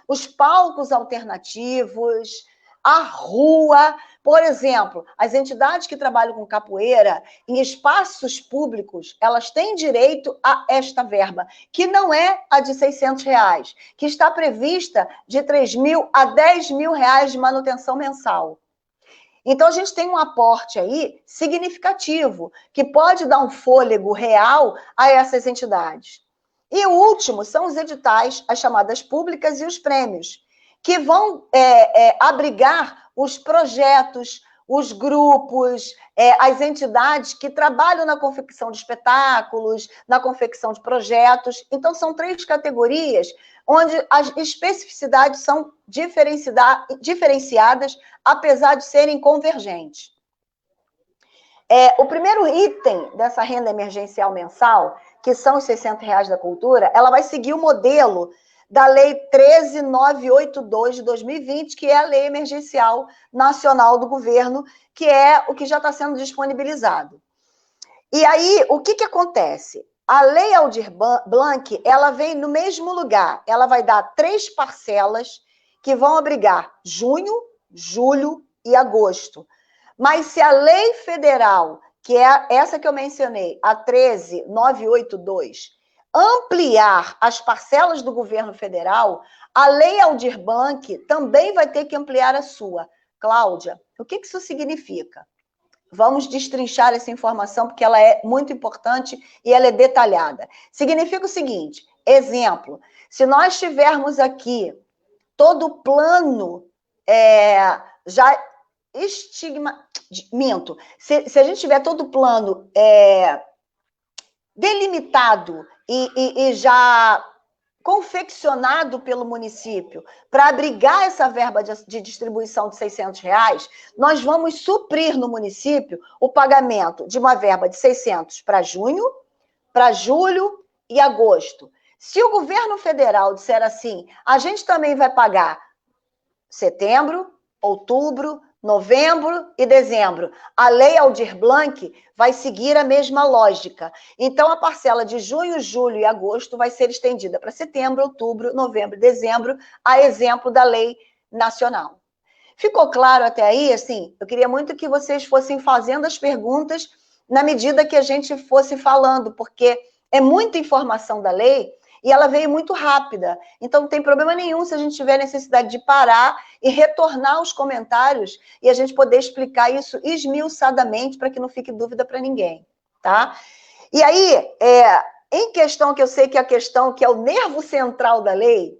os palcos alternativos, a rua. Por exemplo, as entidades que trabalham com capoeira em espaços públicos, elas têm direito a esta verba, que não é a de R$600, que está prevista de R$3.000 a R$10.000 de manutenção mensal. Então, a gente tem um aporte aí significativo, que pode dar um fôlego real a essas entidades. E o último são os editais, as chamadas públicas e os prêmios, que vão abrigar os projetos, os grupos, as entidades que trabalham na confecção de espetáculos, na confecção de projetos. Então, são 3 categorias onde as especificidades são diferenciadas, apesar de serem convergentes. O primeiro item dessa renda emergencial mensal, que são os R$600 da cultura, ela vai seguir o modelo da Lei 13.982 de 2020, que é a Lei Emergencial Nacional do Governo, que é o que já está sendo disponibilizado. E aí, o que acontece? A Lei Aldir Blanc, ela vem no mesmo lugar. Ela vai dar 3 parcelas que vão abrigar junho, julho e agosto. Mas se a lei federal, que é essa que eu mencionei, a 13.982, ampliar as parcelas do governo federal, a Lei Aldir Blanc também vai ter que ampliar a sua. Cláudia, o que isso significa? Vamos destrinchar essa informação, porque ela é muito importante e ela é detalhada. Significa o seguinte, exemplo, se nós tivermos aqui todo o plano se a gente tiver todo o plano delimitado e já confeccionado pelo município para abrigar essa verba de distribuição de R$600, nós vamos suprir no município o pagamento de uma verba de 600 para junho, para julho e agosto. Se o governo federal disser assim, a gente também vai pagar setembro, outubro, novembro e dezembro, a Lei Aldir Blanc vai seguir a mesma lógica. Então, a parcela de junho, julho e agosto vai ser estendida para setembro, outubro, novembro e dezembro, a exemplo da lei nacional. Ficou claro até aí? Assim, eu queria muito que vocês fossem fazendo as perguntas na medida que a gente fosse falando, porque é muita informação da lei e ela veio muito rápida. Então, não tem problema nenhum se a gente tiver necessidade de parar e retornar os comentários e a gente poder explicar isso esmiuçadamente para que não fique dúvida para ninguém, tá? E aí, em questão que eu sei que é a questão que é o nervo central da lei,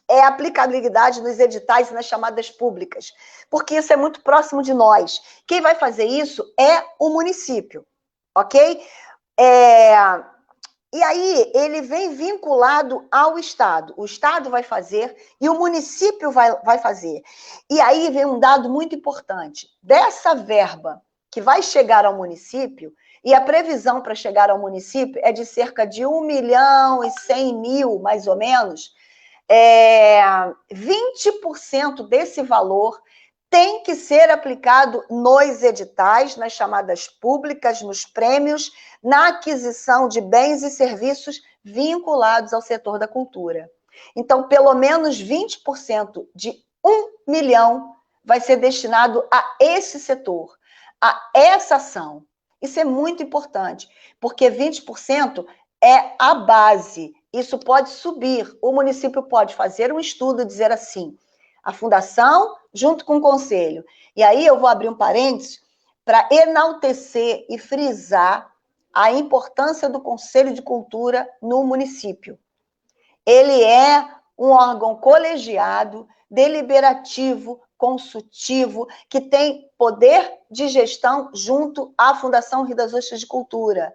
é a aplicabilidade nos editais e nas chamadas públicas, porque isso é muito próximo de nós. Quem vai fazer isso é o município, ok? E aí, ele vem vinculado ao Estado. O Estado vai fazer e o município vai fazer. E aí vem um dado muito importante. Dessa verba que vai chegar ao município, e a previsão para chegar ao município é de cerca de 1.100.000, mais ou menos, 20% desse valor tem que ser aplicado nos editais, nas chamadas públicas, nos prêmios, na aquisição de bens e serviços vinculados ao setor da cultura. Então, pelo menos 20% de 1 milhão vai ser destinado a esse setor, a essa ação. Isso é muito importante, porque 20% é a base. Isso pode subir. O município pode fazer um estudo e dizer assim, a fundação junto com o conselho. E aí eu vou abrir um parênteses para enaltecer e frisar a importância do Conselho de Cultura no município. Ele é um órgão colegiado, deliberativo, consultivo, que tem poder de gestão junto à Fundação Rio das Ostras de Cultura.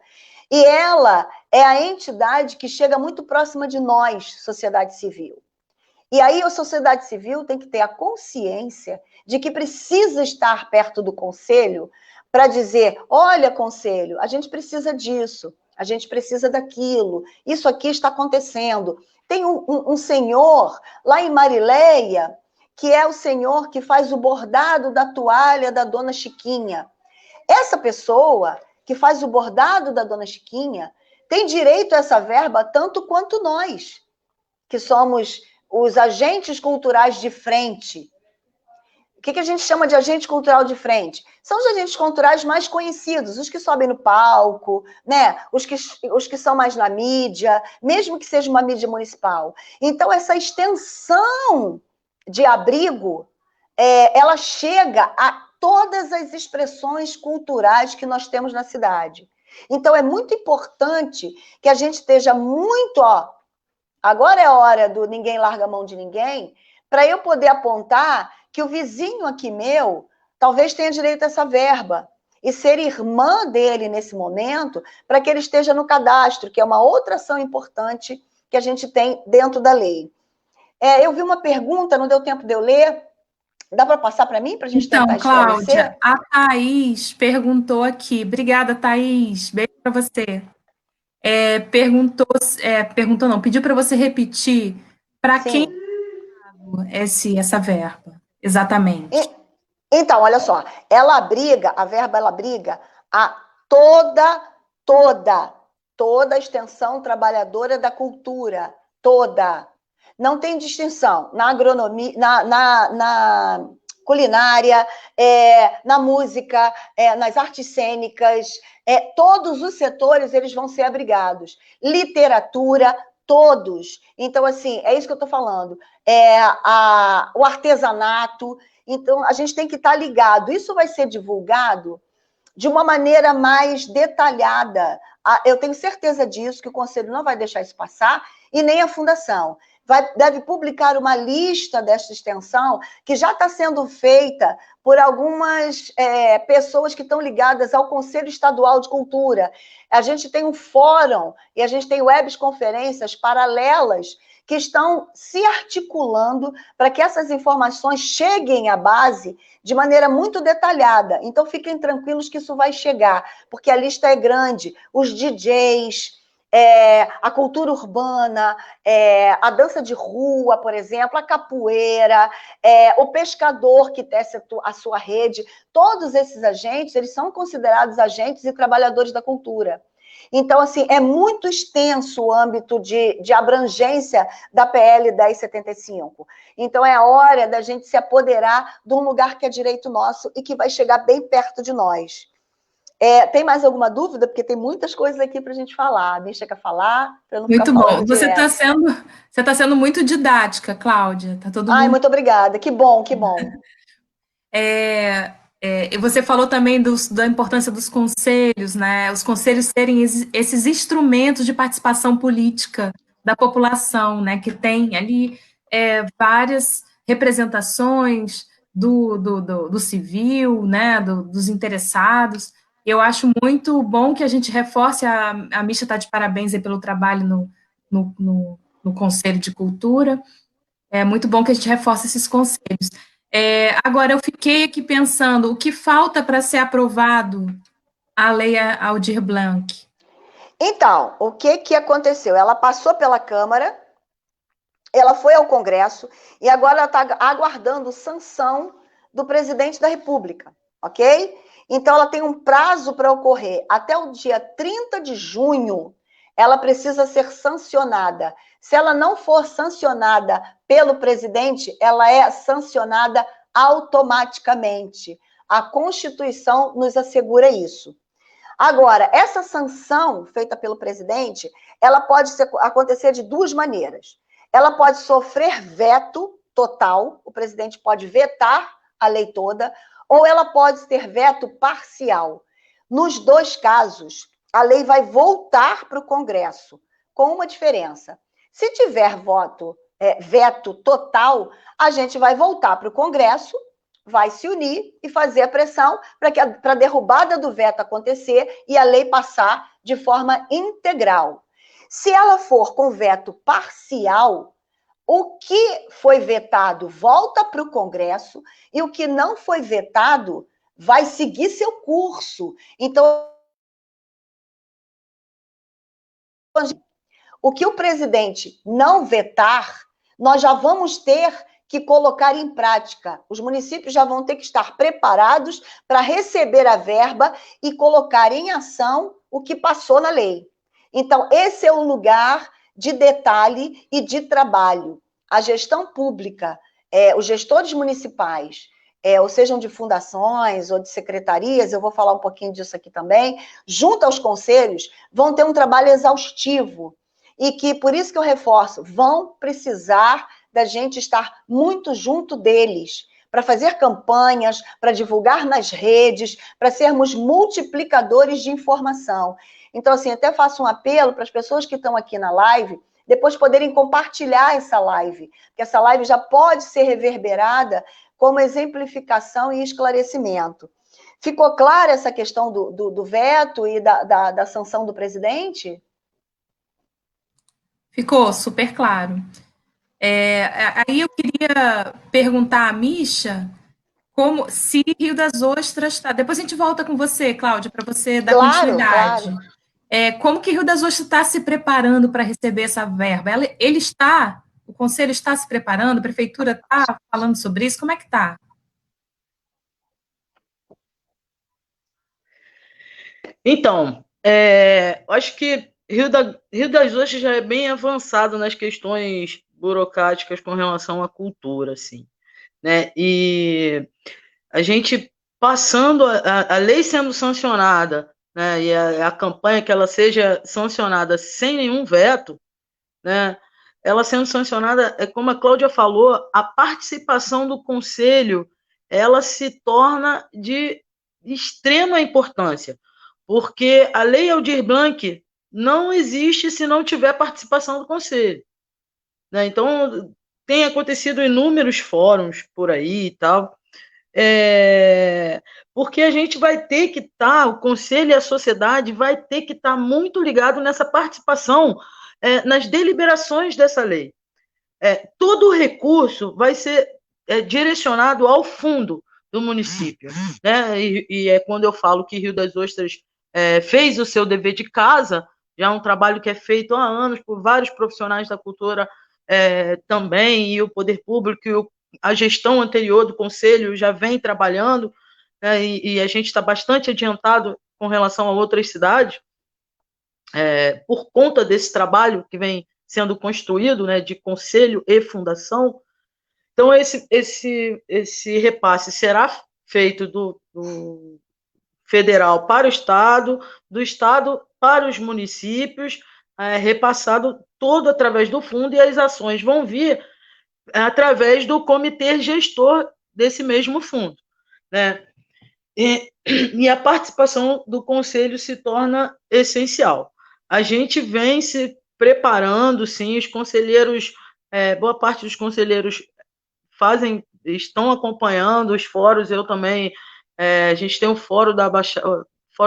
E ela é a entidade que chega muito próxima de nós, sociedade civil. E aí a sociedade civil tem que ter a consciência de que precisa estar perto do conselho para dizer, olha, conselho, a gente precisa disso, a gente precisa daquilo, isso aqui está acontecendo. Tem um senhor lá em Marileia, que é o senhor que faz o bordado da toalha da dona Chiquinha. Essa pessoa que faz o bordado da dona Chiquinha tem direito a essa verba tanto quanto nós, que somos os agentes culturais de frente. O que a gente chama de agente cultural de frente? São os agentes culturais mais conhecidos, os que sobem no palco, né? Os que são mais na mídia, mesmo que seja uma mídia municipal. Então, essa extensão de abrigo, ela chega a todas as expressões culturais que nós temos na cidade. Então, é muito importante que a gente esteja muito, agora é a hora do ninguém larga a mão de ninguém, para eu poder apontar que o vizinho aqui meu talvez tenha direito a essa verba e ser irmã dele nesse momento para que ele esteja no cadastro, que é uma outra ação importante que a gente tem dentro da lei. Eu vi uma pergunta, não deu tempo de eu ler. Dá para passar para mim, para a gente tentar esclarecer? Cláudia, a Thaís perguntou aqui. Obrigada, Thaís. Beijo para você. Perguntou não, pediu para você repetir para quem essa verba, exatamente. Então, olha só, a verba abriga a toda a extensão trabalhadora da cultura, toda. Não tem distinção na agronomia, na culinária, na música, nas artes cênicas, todos os setores eles vão ser abrigados. Literatura, todos. Então, assim, é isso que eu estou falando. O artesanato. Então, a gente tem que estar ligado. Isso vai ser divulgado de uma maneira mais detalhada. Eu tenho certeza disso, que o Conselho não vai deixar isso passar, e nem a Fundação. Deve publicar uma lista desta extensão, que já está sendo feita por algumas pessoas que estão ligadas ao Conselho Estadual de Cultura. A gente tem um fórum e a gente tem webconferências paralelas que estão se articulando para que essas informações cheguem à base de maneira muito detalhada. Então, fiquem tranquilos que isso vai chegar, porque a lista é grande. Os DJs, a cultura urbana, a dança de rua, por exemplo, a capoeira, o pescador que tece a sua rede, todos esses agentes, eles são considerados agentes e trabalhadores da cultura. Então, assim, é muito extenso o âmbito de abrangência da PL 1075. Então, é a hora da gente se apoderar de um lugar que é direito nosso e que vai chegar bem perto de nós. Tem mais alguma dúvida? Porque tem muitas coisas aqui para a gente falar. A Misha quer falar, para eu não ficar Muito bom. falando direto. Você tá sendo muito didática, Cláudia. Tá todo Ai, mundo. muito obrigada. Que bom, que bom. E você falou também da importância dos conselhos, né? Os conselhos serem esses instrumentos de participação política da população, né? Que tem ali várias representações do civil, né? Dos interessados. Eu acho muito bom que a gente reforce, a Misha está de parabéns aí pelo trabalho no Conselho de Cultura. É muito bom que a gente reforce esses conselhos. Agora, eu fiquei aqui pensando, o que falta para ser aprovado a Lei Aldir Blanc? Então, o que aconteceu? Ela passou pela Câmara, ela foi ao Congresso e agora ela está aguardando sanção do presidente da República, ok? Então, ela tem um prazo para ocorrer. Até o dia 30 de junho, ela precisa ser sancionada. Se ela não for sancionada pelo presidente, ela é sancionada automaticamente. A Constituição nos assegura isso. Agora, essa sanção feita pelo presidente, ela pode acontecer de duas maneiras. Ela pode sofrer veto total, o presidente pode vetar a lei toda, ou ela pode ter veto parcial. Nos dois casos, a lei vai voltar para o Congresso, com uma diferença. Se tiver veto total, a gente vai voltar para o Congresso, vai se unir e fazer a pressão para a derrubada do veto acontecer e a lei passar de forma integral. Se ela for com veto parcial, o que foi vetado volta para o Congresso e o que não foi vetado vai seguir seu curso. Então, o que o presidente não vetar, nós já vamos ter que colocar em prática. Os municípios já vão ter que estar preparados para receber a verba e colocar em ação o que passou na lei. Então, esse é o lugar de detalhe e de trabalho. A gestão pública, os gestores municipais, ou sejam de fundações ou de secretarias, eu vou falar um pouquinho disso aqui também, junto aos conselhos, vão ter um trabalho exaustivo. E que, por isso que eu reforço, vão precisar da gente estar muito junto deles, para fazer campanhas, para divulgar nas redes, para sermos multiplicadores de informação. Então, assim, até faço um apelo para as pessoas que estão aqui na live, depois poderem compartilhar essa live, porque essa live já pode ser reverberada como exemplificação e esclarecimento. Ficou clara essa questão do veto e da sanção do presidente? Ficou super claro. Aí eu queria perguntar à Misha se Rio das Ostras está. Depois a gente volta com você, Cláudia, para você dar continuidade. Claro. Como que Rio das Ostras está se preparando para receber essa verba? O Conselho está se preparando, a Prefeitura está falando sobre isso, como é que está? Então, acho que Rio das Ostras já é bem avançado nas questões burocráticas com relação à cultura, assim, né? E a gente passando a lei sendo sancionada, né? E a campanha que ela seja sancionada sem nenhum veto, né? Ela sendo sancionada, como a Cláudia falou, a participação do conselho ela se torna de extrema importância, porque a Lei Aldir Blanc não existe se não tiver participação do conselho, né? Então, tem acontecido inúmeros fóruns por aí e tal, porque a gente vai ter que estar, o conselho e a sociedade vai ter que estar muito ligado nessa participação nas deliberações dessa lei. Todo o recurso vai ser direcionado ao fundo do município, né? E é quando eu falo que Rio das Ostras fez o seu dever de casa, já é um trabalho que é feito há anos por vários profissionais da cultura também, e o poder público, e a gestão anterior do conselho já vem trabalhando, né? E a gente está bastante adiantado com relação a outras cidades, por conta desse trabalho que vem sendo construído, né, de conselho e fundação. Então, esse repasse será feito federal para o Estado, do Estado para os municípios, repassado todo através do fundo, e as ações vão vir através do comitê gestor desse mesmo fundo, né? E a participação do conselho se torna essencial. A gente vem se preparando, sim, os conselheiros, boa parte dos conselheiros estão acompanhando os fóruns, eu também, a gente tem o Fórum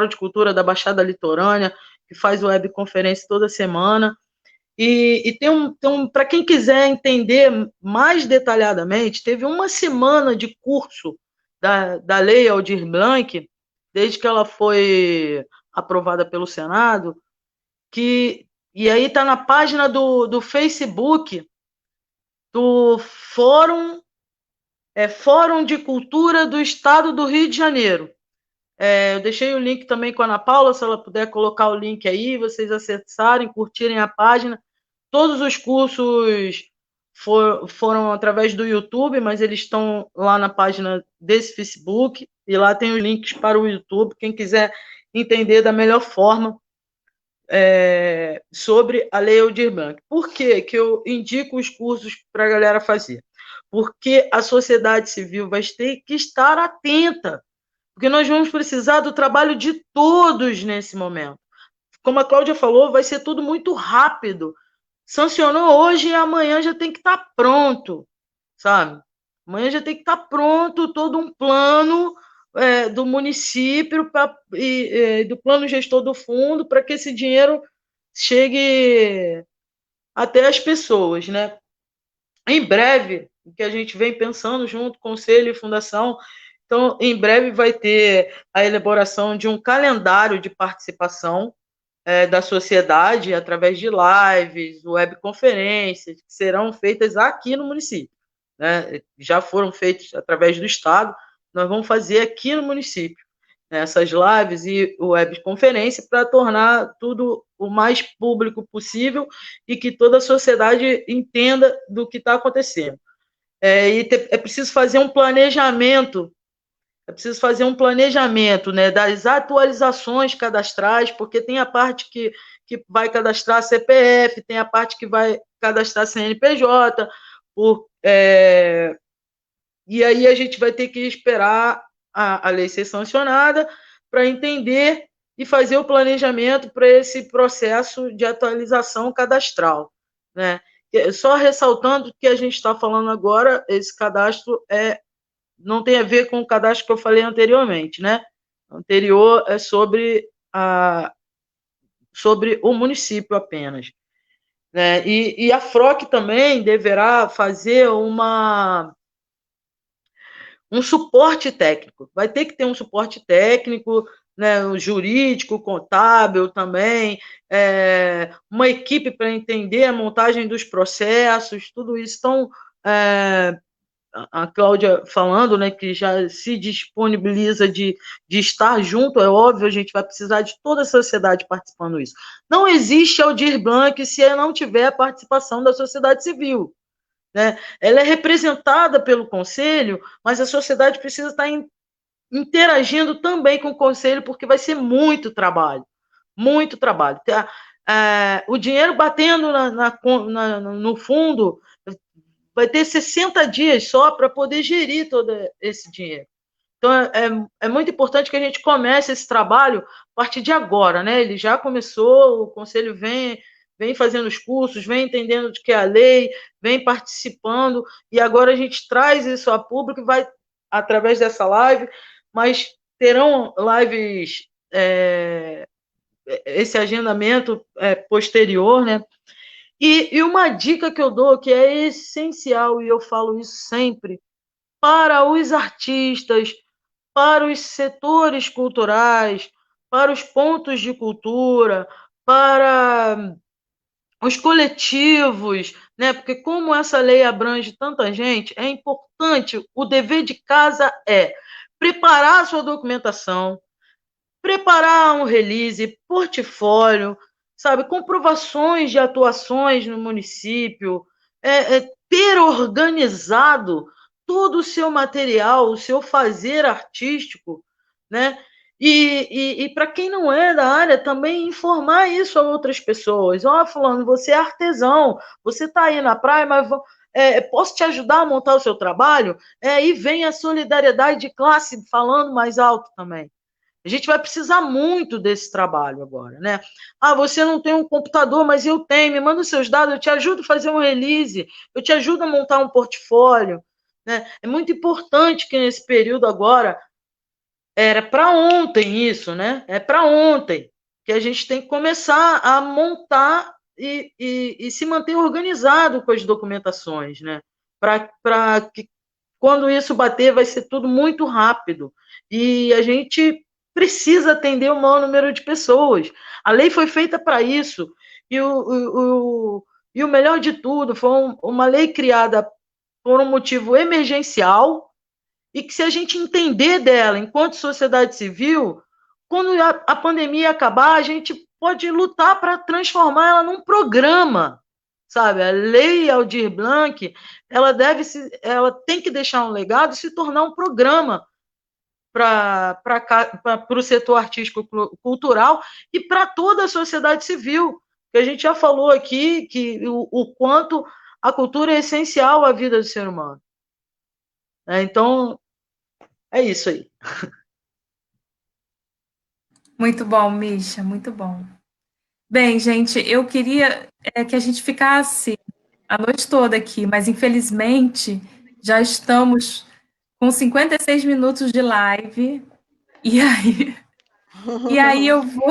de Cultura da Baixada Litorânea, que faz webconferência toda semana, e para quem quiser entender mais detalhadamente, teve uma semana de curso da Lei Aldir Blanc, desde que ela foi aprovada pelo Senado, e aí está na página do Facebook do Fórum de Cultura do Estado do Rio de Janeiro. Eu deixei o link também com a Ana Paula, se ela puder colocar o link aí, vocês acessarem, curtirem a página. Todos os cursos foram através do YouTube, mas eles estão lá na página desse Facebook, e lá tem os links para o YouTube, quem quiser entender da melhor forma sobre a Lei Aldir Blanc. Por que eu indico os cursos para a galera fazer? Porque a sociedade civil vai ter que estar atenta, porque nós vamos precisar do trabalho de todos nesse momento. Como a Cláudia falou, vai ser tudo muito rápido. Sancionou hoje e amanhã já tem que estar pronto, sabe? Amanhã já tem que estar pronto todo um plano do município do plano gestor do fundo para que esse dinheiro chegue até as pessoas, né? Em breve, o que a gente vem pensando junto, Conselho e Fundação, então, em breve vai ter a elaboração de um calendário de participação da sociedade através de lives, webconferências, que serão feitas aqui no município, né? Já foram feitas através do Estado, nós vamos fazer aqui no município, né, essas lives e webconferência para tornar tudo o mais público possível e que toda a sociedade entenda do que está acontecendo. É preciso fazer um planejamento. É preciso fazer um planejamento, né, das atualizações cadastrais, porque tem a parte que vai cadastrar CPF, tem a parte que vai cadastrar CNPJ, e aí a gente vai ter que esperar a lei ser sancionada para entender e fazer o planejamento para esse processo de atualização cadastral, né? Só ressaltando que a gente está falando agora, esse cadastro não tem a ver com o cadastro que eu falei anteriormente, né? O anterior é sobre o município apenas, né? E a FROC também deverá fazer um suporte técnico. Vai ter que ter um suporte técnico, né, jurídico, contábil também, uma equipe para entender a montagem dos processos, tudo isso. Então, a Cláudia falando, né, que já se disponibiliza de estar junto, é óbvio, a gente vai precisar de toda a sociedade participando disso. Não existe Aldir Blanc se não tiver a participação da sociedade civil, né? Ela é representada pelo Conselho, mas a sociedade precisa estar interagindo também com o Conselho, porque vai ser muito trabalho, muito trabalho. O dinheiro batendo no fundo, vai ter 60 dias só para poder gerir todo esse dinheiro. Então, é muito importante que a gente comece esse trabalho a partir de agora, né? Ele já começou, o Conselho vem fazendo os cursos, vem entendendo de que é a lei, vem participando, e agora a gente traz isso a público, vai através dessa live, mas terão lives, esse agendamento posterior, né? E uma dica que eu dou, que é essencial, e eu falo isso sempre, para os artistas, para os setores culturais, para os pontos de cultura, para os coletivos, né? Porque como essa lei abrange tanta gente, é importante, o dever de casa é preparar a sua documentação, preparar um release, portfólio, sabe, comprovações de atuações no município, ter organizado todo o seu material, o seu fazer artístico, né? E para quem não é da área, também informar isso a outras pessoas. Ó, fulano, você é artesão, você está aí na praia, mas posso te ajudar a montar o seu trabalho? E vem a solidariedade de classe falando mais alto também. A gente vai precisar muito desse trabalho agora, né? Ah, você não tem um computador, mas eu tenho. Me manda os seus dados, eu te ajudo a fazer um release, eu te ajudo a montar um portfólio, né? É muito importante que nesse período agora, era para ontem isso, né? É para ontem que a gente tem que começar a montar e se manter organizado com as documentações, né? Para que quando isso bater, vai ser tudo muito rápido. E a gente precisa atender o maior número de pessoas. A lei foi feita para isso. E o melhor de tudo, foi uma lei criada por um motivo emergencial e que, se a gente entender dela enquanto sociedade civil, quando a pandemia acabar, a gente pode lutar para transformar ela num programa, sabe? A Lei Aldir Blanc, ela tem que deixar um legado e se tornar um programa para o setor artístico cultural e para toda a sociedade civil. Que a gente já falou aqui que o quanto a cultura é essencial à vida do ser humano. Então, é isso aí. Muito bom, Misha, muito bom. Bem, gente, eu queria que a gente ficasse a noite toda aqui, mas infelizmente já estamos com 56 minutos de live, e aí eu vou...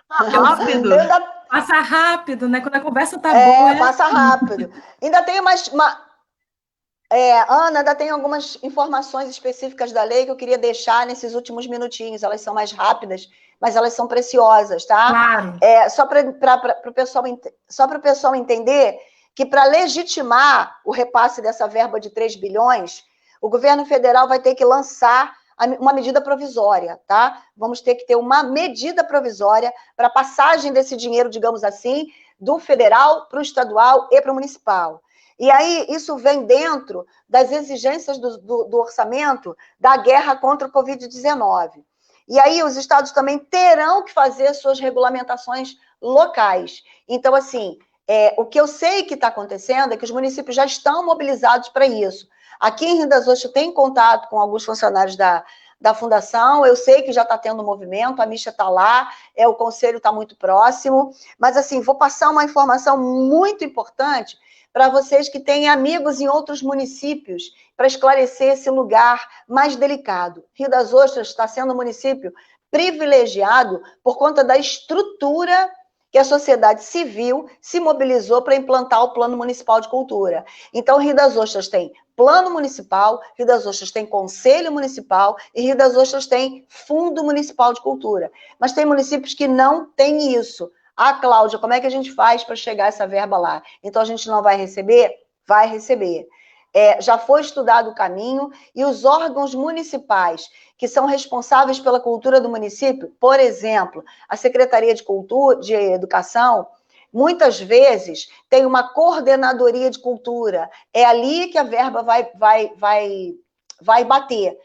Passa rápido. Passa rápido, né? Quando a conversa tá boa. Passa rápido. Ainda tem Ana, ainda tem algumas informações específicas da lei que eu queria deixar nesses últimos minutinhos. Elas são mais rápidas, mas elas são preciosas, tá? Claro. Só para o pessoal entender que, para legitimar o repasse dessa verba de 3 bilhões, o governo federal vai ter que lançar uma medida provisória, tá? Vamos ter que ter uma medida provisória para a passagem desse dinheiro, digamos assim, do federal para o estadual e para o municipal. E aí, isso vem dentro das exigências do orçamento da guerra contra o Covid-19. E aí, os estados também terão que fazer suas regulamentações locais. Então, assim, o que eu sei que está acontecendo é que os municípios já estão mobilizados para isso. Aqui em Rio das Ostras tem contato com alguns funcionários da fundação, eu sei que já está tendo movimento, a Misha está lá, o conselho está muito próximo, mas, assim, vou passar uma informação muito importante para vocês que têm amigos em outros municípios, para esclarecer esse lugar mais delicado. Rio das Ostras está sendo um município privilegiado por conta da estrutura que a sociedade civil se mobilizou para implantar o Plano Municipal de Cultura. Então, Rio das Ostras tem Plano Municipal, Rio das Ostras tem Conselho Municipal e Rio das Ostras tem Fundo Municipal de Cultura. Mas tem municípios que não têm isso. Ah, Cláudia, como é que a gente faz para chegar essa verba lá? Então, a gente não vai receber? Vai receber. Já foi estudado o caminho e os órgãos municipais que são responsáveis pela cultura do município, por exemplo, a Secretaria de Cultura, de Educação, muitas vezes tem uma coordenadoria de cultura. É ali que a verba vai bater.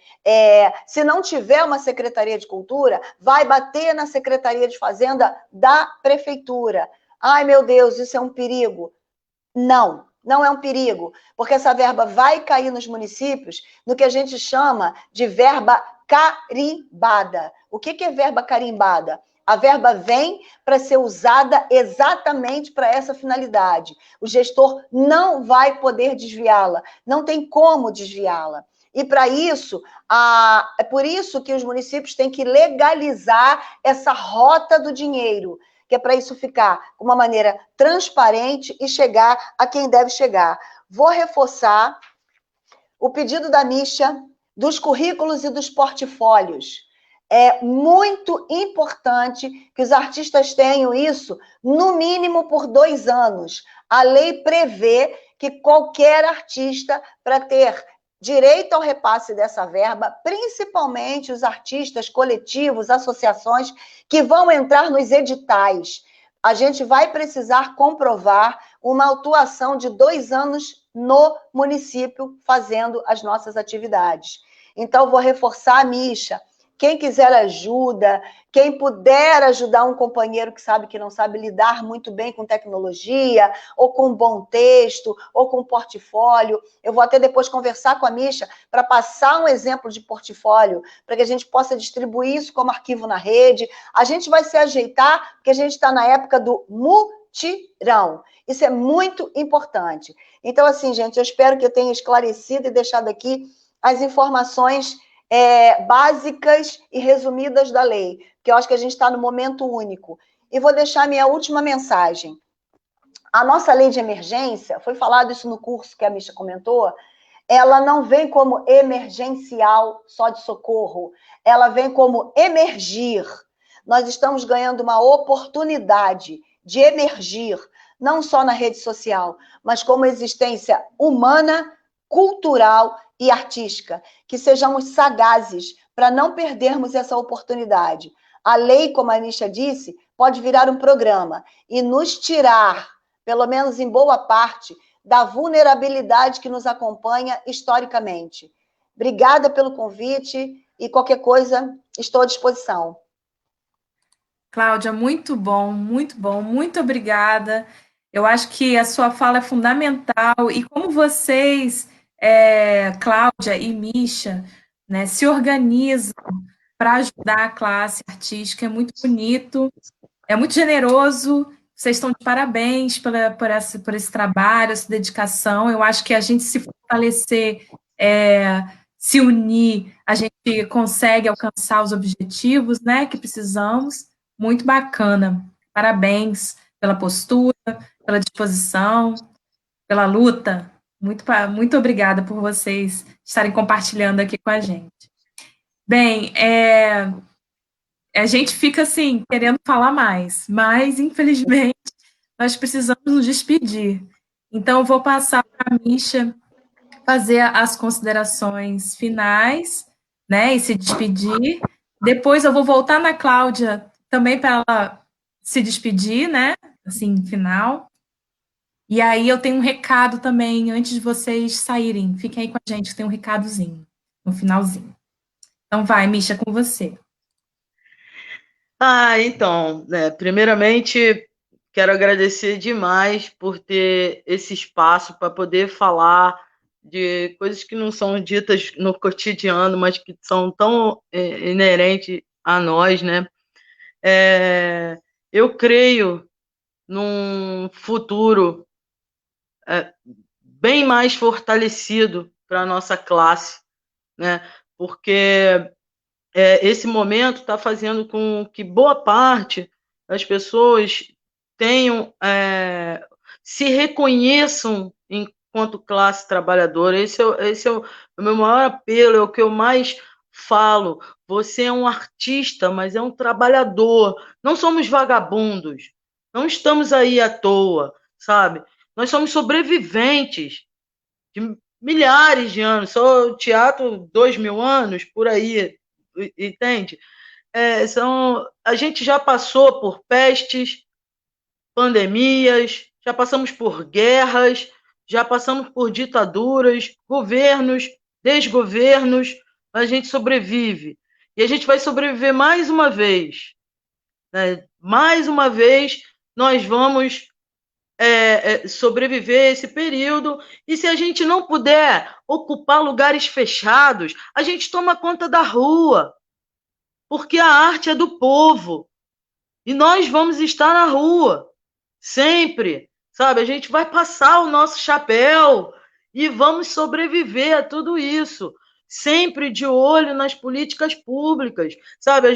Se não tiver uma Secretaria de Cultura, vai bater na Secretaria de Fazenda da Prefeitura. Ai, meu Deus, isso é um perigo. Não é um perigo, porque essa verba vai cair nos municípios no que a gente chama de verba carimbada. O que é verba carimbada? A verba vem para ser usada exatamente para essa finalidade. O gestor não vai poder desviá-la, não tem como desviá-la. E, para isso, é por isso que os municípios têm que legalizar essa rota do dinheiro, que é para isso ficar de uma maneira transparente e chegar a quem deve chegar. Vou reforçar o pedido da Misha dos currículos e dos portfólios. É muito importante que os artistas tenham isso, no mínimo por 2 anos. A lei prevê que qualquer artista, para ter direito ao repasse dessa verba, principalmente os artistas coletivos, associações, que vão entrar nos editais. A gente vai precisar comprovar uma atuação de 2 anos no município fazendo as nossas atividades. Então, vou reforçar, Misha, Quem quiser ajuda, quem puder ajudar um companheiro que sabe que não sabe lidar muito bem com tecnologia, ou com um bom texto, ou com um portfólio. Eu vou até depois conversar com a Misha para passar um exemplo de portfólio, para que a gente possa distribuir isso como arquivo na rede. A gente vai se ajeitar, porque a gente está na época do mutirão. Isso é muito importante. Então, assim, gente, eu espero que eu tenha esclarecido e deixado aqui as informações básicas e resumidas da lei, porque eu acho que a gente está no momento único. E vou deixar minha última mensagem. A nossa lei de emergência, foi falado isso no curso que a Misha comentou, ela não vem como emergencial só de socorro, ela vem como emergir. Nós estamos ganhando uma oportunidade de emergir, não só na rede social, mas como existência humana, cultural e artística, que sejamos sagazes para não perdermos essa oportunidade. A lei, como a Misha disse, pode virar um programa e nos tirar, pelo menos em boa parte, da vulnerabilidade que nos acompanha historicamente. Obrigada pelo convite e qualquer coisa, estou à disposição. Cláudia, muito obrigada. Eu acho que a sua fala é fundamental e como vocês, Cláudia e Misha, né, se organizam para ajudar a classe artística, é muito bonito, é muito generoso. Vocês estão de parabéns por esse trabalho, essa dedicação. Eu acho que a gente se fortalecer, se unir, a gente consegue alcançar os objetivos, né, que precisamos. Muito bacana. Parabéns pela postura, pela disposição, pela luta. Muito obrigada por vocês estarem compartilhando aqui com a gente. Bem, a gente fica assim, querendo falar mais, mas infelizmente nós precisamos nos despedir. Então, eu vou passar para a Misha fazer as considerações finais, né, e se despedir. Depois eu vou voltar na Cláudia também para ela se despedir, né, assim, final. E aí eu tenho um recado também, antes de vocês saírem. Fiquem aí com a gente, tem um recadozinho, no finalzinho. Então vai, Misha, com você. Então, primeiramente, quero agradecer demais por ter esse espaço para poder falar de coisas que não são ditas no cotidiano, mas que são tão inerentes a nós, né? Eu creio num futuro bem mais fortalecido para a nossa classe, né? Porque esse momento está fazendo com que boa parte das pessoas tenham, se reconheçam enquanto classe trabalhadora. Esse é o meu maior apelo, é o que eu mais falo. Você é um artista, mas é um trabalhador. Não somos vagabundos. Não estamos aí à toa, sabe? Nós somos sobreviventes de milhares de anos. Só o teatro, 2.000 anos, por aí, entende? A gente já passou por pestes, pandemias, já passamos por guerras, já passamos por ditaduras, governos, desgovernos, a gente sobrevive. E a gente vai sobreviver mais uma vez. Né? Mais uma vez, nós vamos sobreviver esse período, e se a gente não puder ocupar lugares fechados, a gente toma conta da rua, porque a arte é do povo, e nós vamos estar na rua, sempre, sabe? A gente vai passar o nosso chapéu e vamos sobreviver a tudo isso, sempre de olho nas políticas públicas, sabe?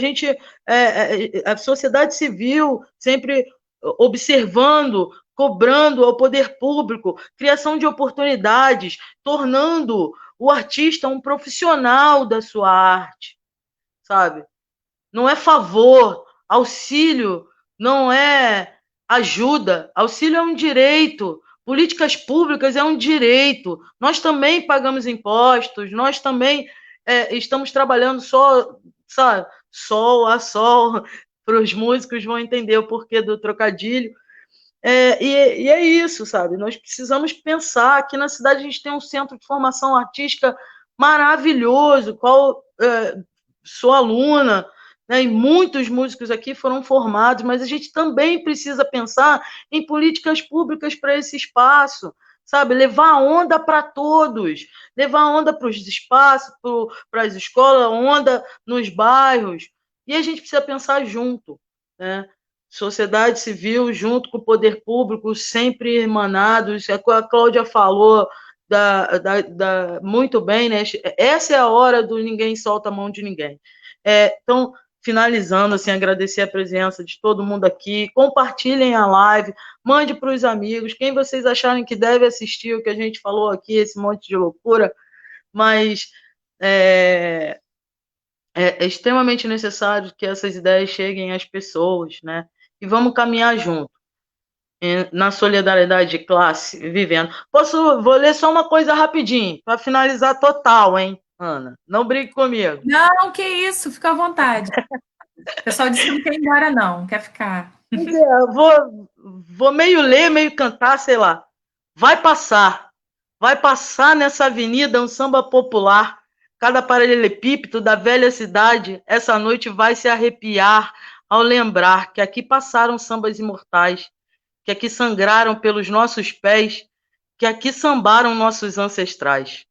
A sociedade civil sempre observando, cobrando ao poder público, criação de oportunidades, tornando o artista um profissional da sua arte, sabe? Não é favor, auxílio não é ajuda, auxílio é um direito, políticas públicas é um direito. Nós também pagamos impostos, nós também estamos trabalhando só, sabe, sol a sol, para os músicos vão entender o porquê do trocadilho. E é isso, sabe? Nós precisamos pensar. Aqui na cidade a gente tem um centro de formação artística maravilhoso, qual sou aluna, né, e muitos músicos aqui foram formados, mas a gente também precisa pensar em políticas públicas para esse espaço, sabe? Levar a onda para todos, levar a onda para os espaços, para as escolas, onda nos bairros, e a gente precisa pensar junto, né? Sociedade civil junto com o poder público, sempre irmanados. A Cláudia falou muito bem, né? Essa é a hora do ninguém solta a mão de ninguém. Então, finalizando, assim, agradecer a presença de todo mundo aqui. Compartilhem a live, mande para os amigos, quem vocês acharem que deve assistir o que a gente falou aqui, esse monte de loucura, mas é extremamente necessário que essas ideias cheguem às pessoas, né? E vamos caminhar junto, na solidariedade de classe, vivendo. Vou ler só uma coisa rapidinho, para finalizar total, hein, Ana? Não brigue comigo. Não, que isso, fica à vontade. O pessoal disse que não quer ir embora, não, quer ficar. Vou meio ler, meio cantar, sei lá. Vai passar nessa avenida um samba popular. Cada paralelepípedo da velha cidade, essa noite vai se arrepiar ao lembrar que aqui passaram sambas imortais, que aqui sangraram pelos nossos pés, que aqui sambaram nossos ancestrais.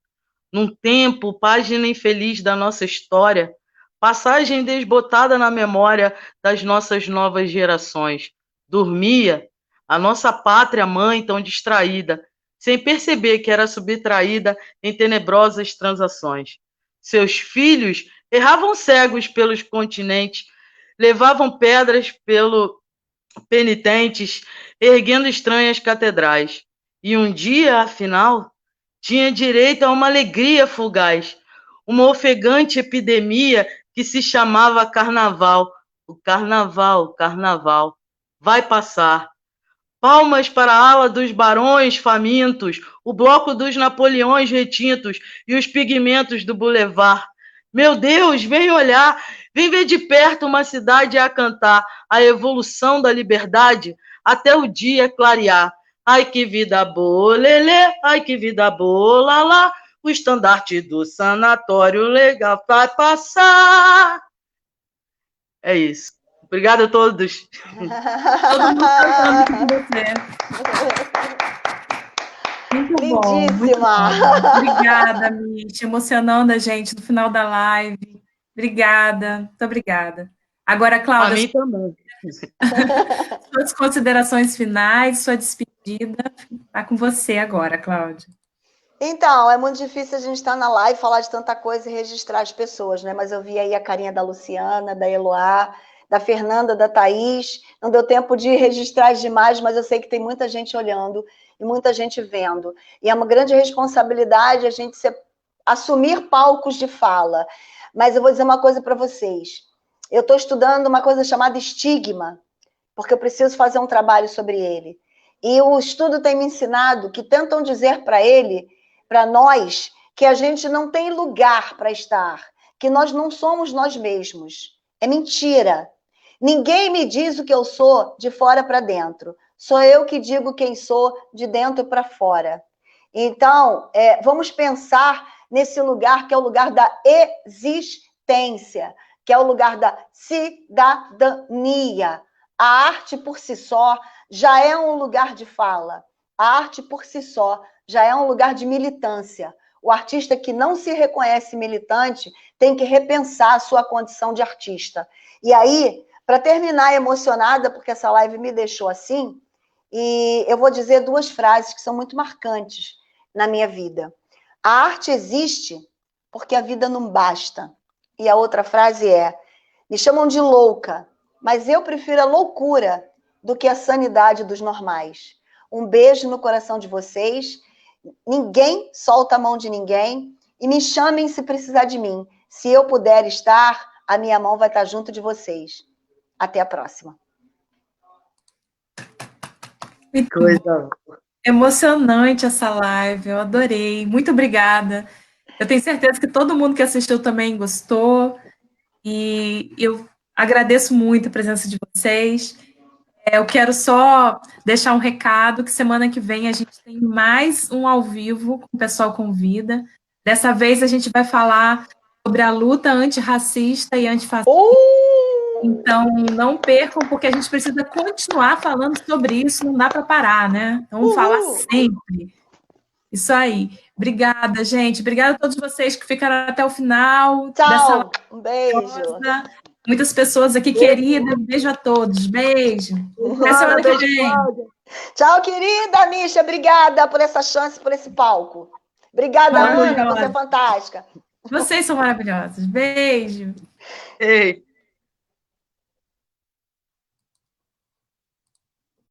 Num tempo, página infeliz da nossa história, passagem desbotada na memória das nossas novas gerações. Dormia a nossa pátria mãe tão distraída, sem perceber que era subtraída em tenebrosas transações. Seus filhos erravam cegos pelos continentes, levavam pedras pelo penitentes, erguendo estranhas catedrais. E um dia, afinal, tinha direito a uma alegria fugaz, uma ofegante epidemia que se chamava carnaval. O carnaval, vai passar. Palmas para a ala dos barões famintos, o bloco dos Napoleões retintos e os pigmentos do bulevar. Meu Deus, vem olhar, vem ver de perto uma cidade a cantar a evolução da liberdade até o dia clarear. Ai, que vida boa, lelê, ai, que vida boa, lá, lá, o estandarte do sanatório legal vai passar. É isso. Obrigada a todos. Todo mundo cantando com você. Muito Lindíssima. bom. Obrigada, Mitch. Emocionando a gente no final da live. Obrigada, muito obrigada. Agora, Cláudia, a mim também. Suas considerações finais, sua despedida, está com você agora, Cláudia. Então, é muito difícil a gente estar na live, falar de tanta coisa e registrar as pessoas, né? Mas eu vi aí a carinha da Luciana, da Eloá, da Fernanda, da Thaís. Não deu tempo de registrar as demais, mas eu sei que tem muita gente olhando e muita gente vendo. E é uma grande responsabilidade a gente assumir palcos de fala. Mas eu vou dizer uma coisa para vocês. Eu estou estudando uma coisa chamada estigma, porque eu preciso fazer um trabalho sobre ele. E o estudo tem me ensinado que tentam dizer para nós, que a gente não tem lugar para estar, que nós não somos nós mesmos. É mentira. Ninguém me diz o que eu sou de fora para dentro. Sou eu que digo quem sou de dentro para fora. Então, vamos pensar nesse lugar que é o lugar da existência, que é o lugar da cidadania. A arte por si só já é um lugar de fala. A arte por si só já é um lugar de militância. O artista que não se reconhece militante tem que repensar a sua condição de artista. E aí, para terminar emocionada, porque essa live me deixou assim, e eu vou dizer duas frases que são muito marcantes na minha vida. A arte existe porque a vida não basta. E a outra frase é: me chamam de louca, mas eu prefiro a loucura do que a sanidade dos normais. Um beijo no coração de vocês. Ninguém solta a mão de ninguém. E me chamem se precisar de mim. Se eu puder estar, a minha mão vai estar junto de vocês. Até a próxima. Coisa emocionante essa live, eu adorei. Muito obrigada. Eu tenho certeza que todo mundo que assistiu também gostou. E eu agradeço muito a presença de vocês. Eu quero só deixar um recado que semana que vem a gente tem mais um ao vivo com o Pessoal Convida. Dessa vez a gente vai falar sobre a luta antirracista e antifascista. Então, não percam, porque a gente precisa continuar falando sobre isso, não dá para parar, né? Então, vamos falar sempre. Isso aí. Obrigada, gente. Obrigada a todos vocês que ficaram até o final. Tchau. Um beijo. Muitas pessoas aqui queridas. Beijo a todos. Beijo. Até semana que vem. Tchau, querida Misha. Obrigada por essa chance, por esse palco. Obrigada, Ana. Você é fantástica. Vocês são maravilhosos. Beijo. Ei.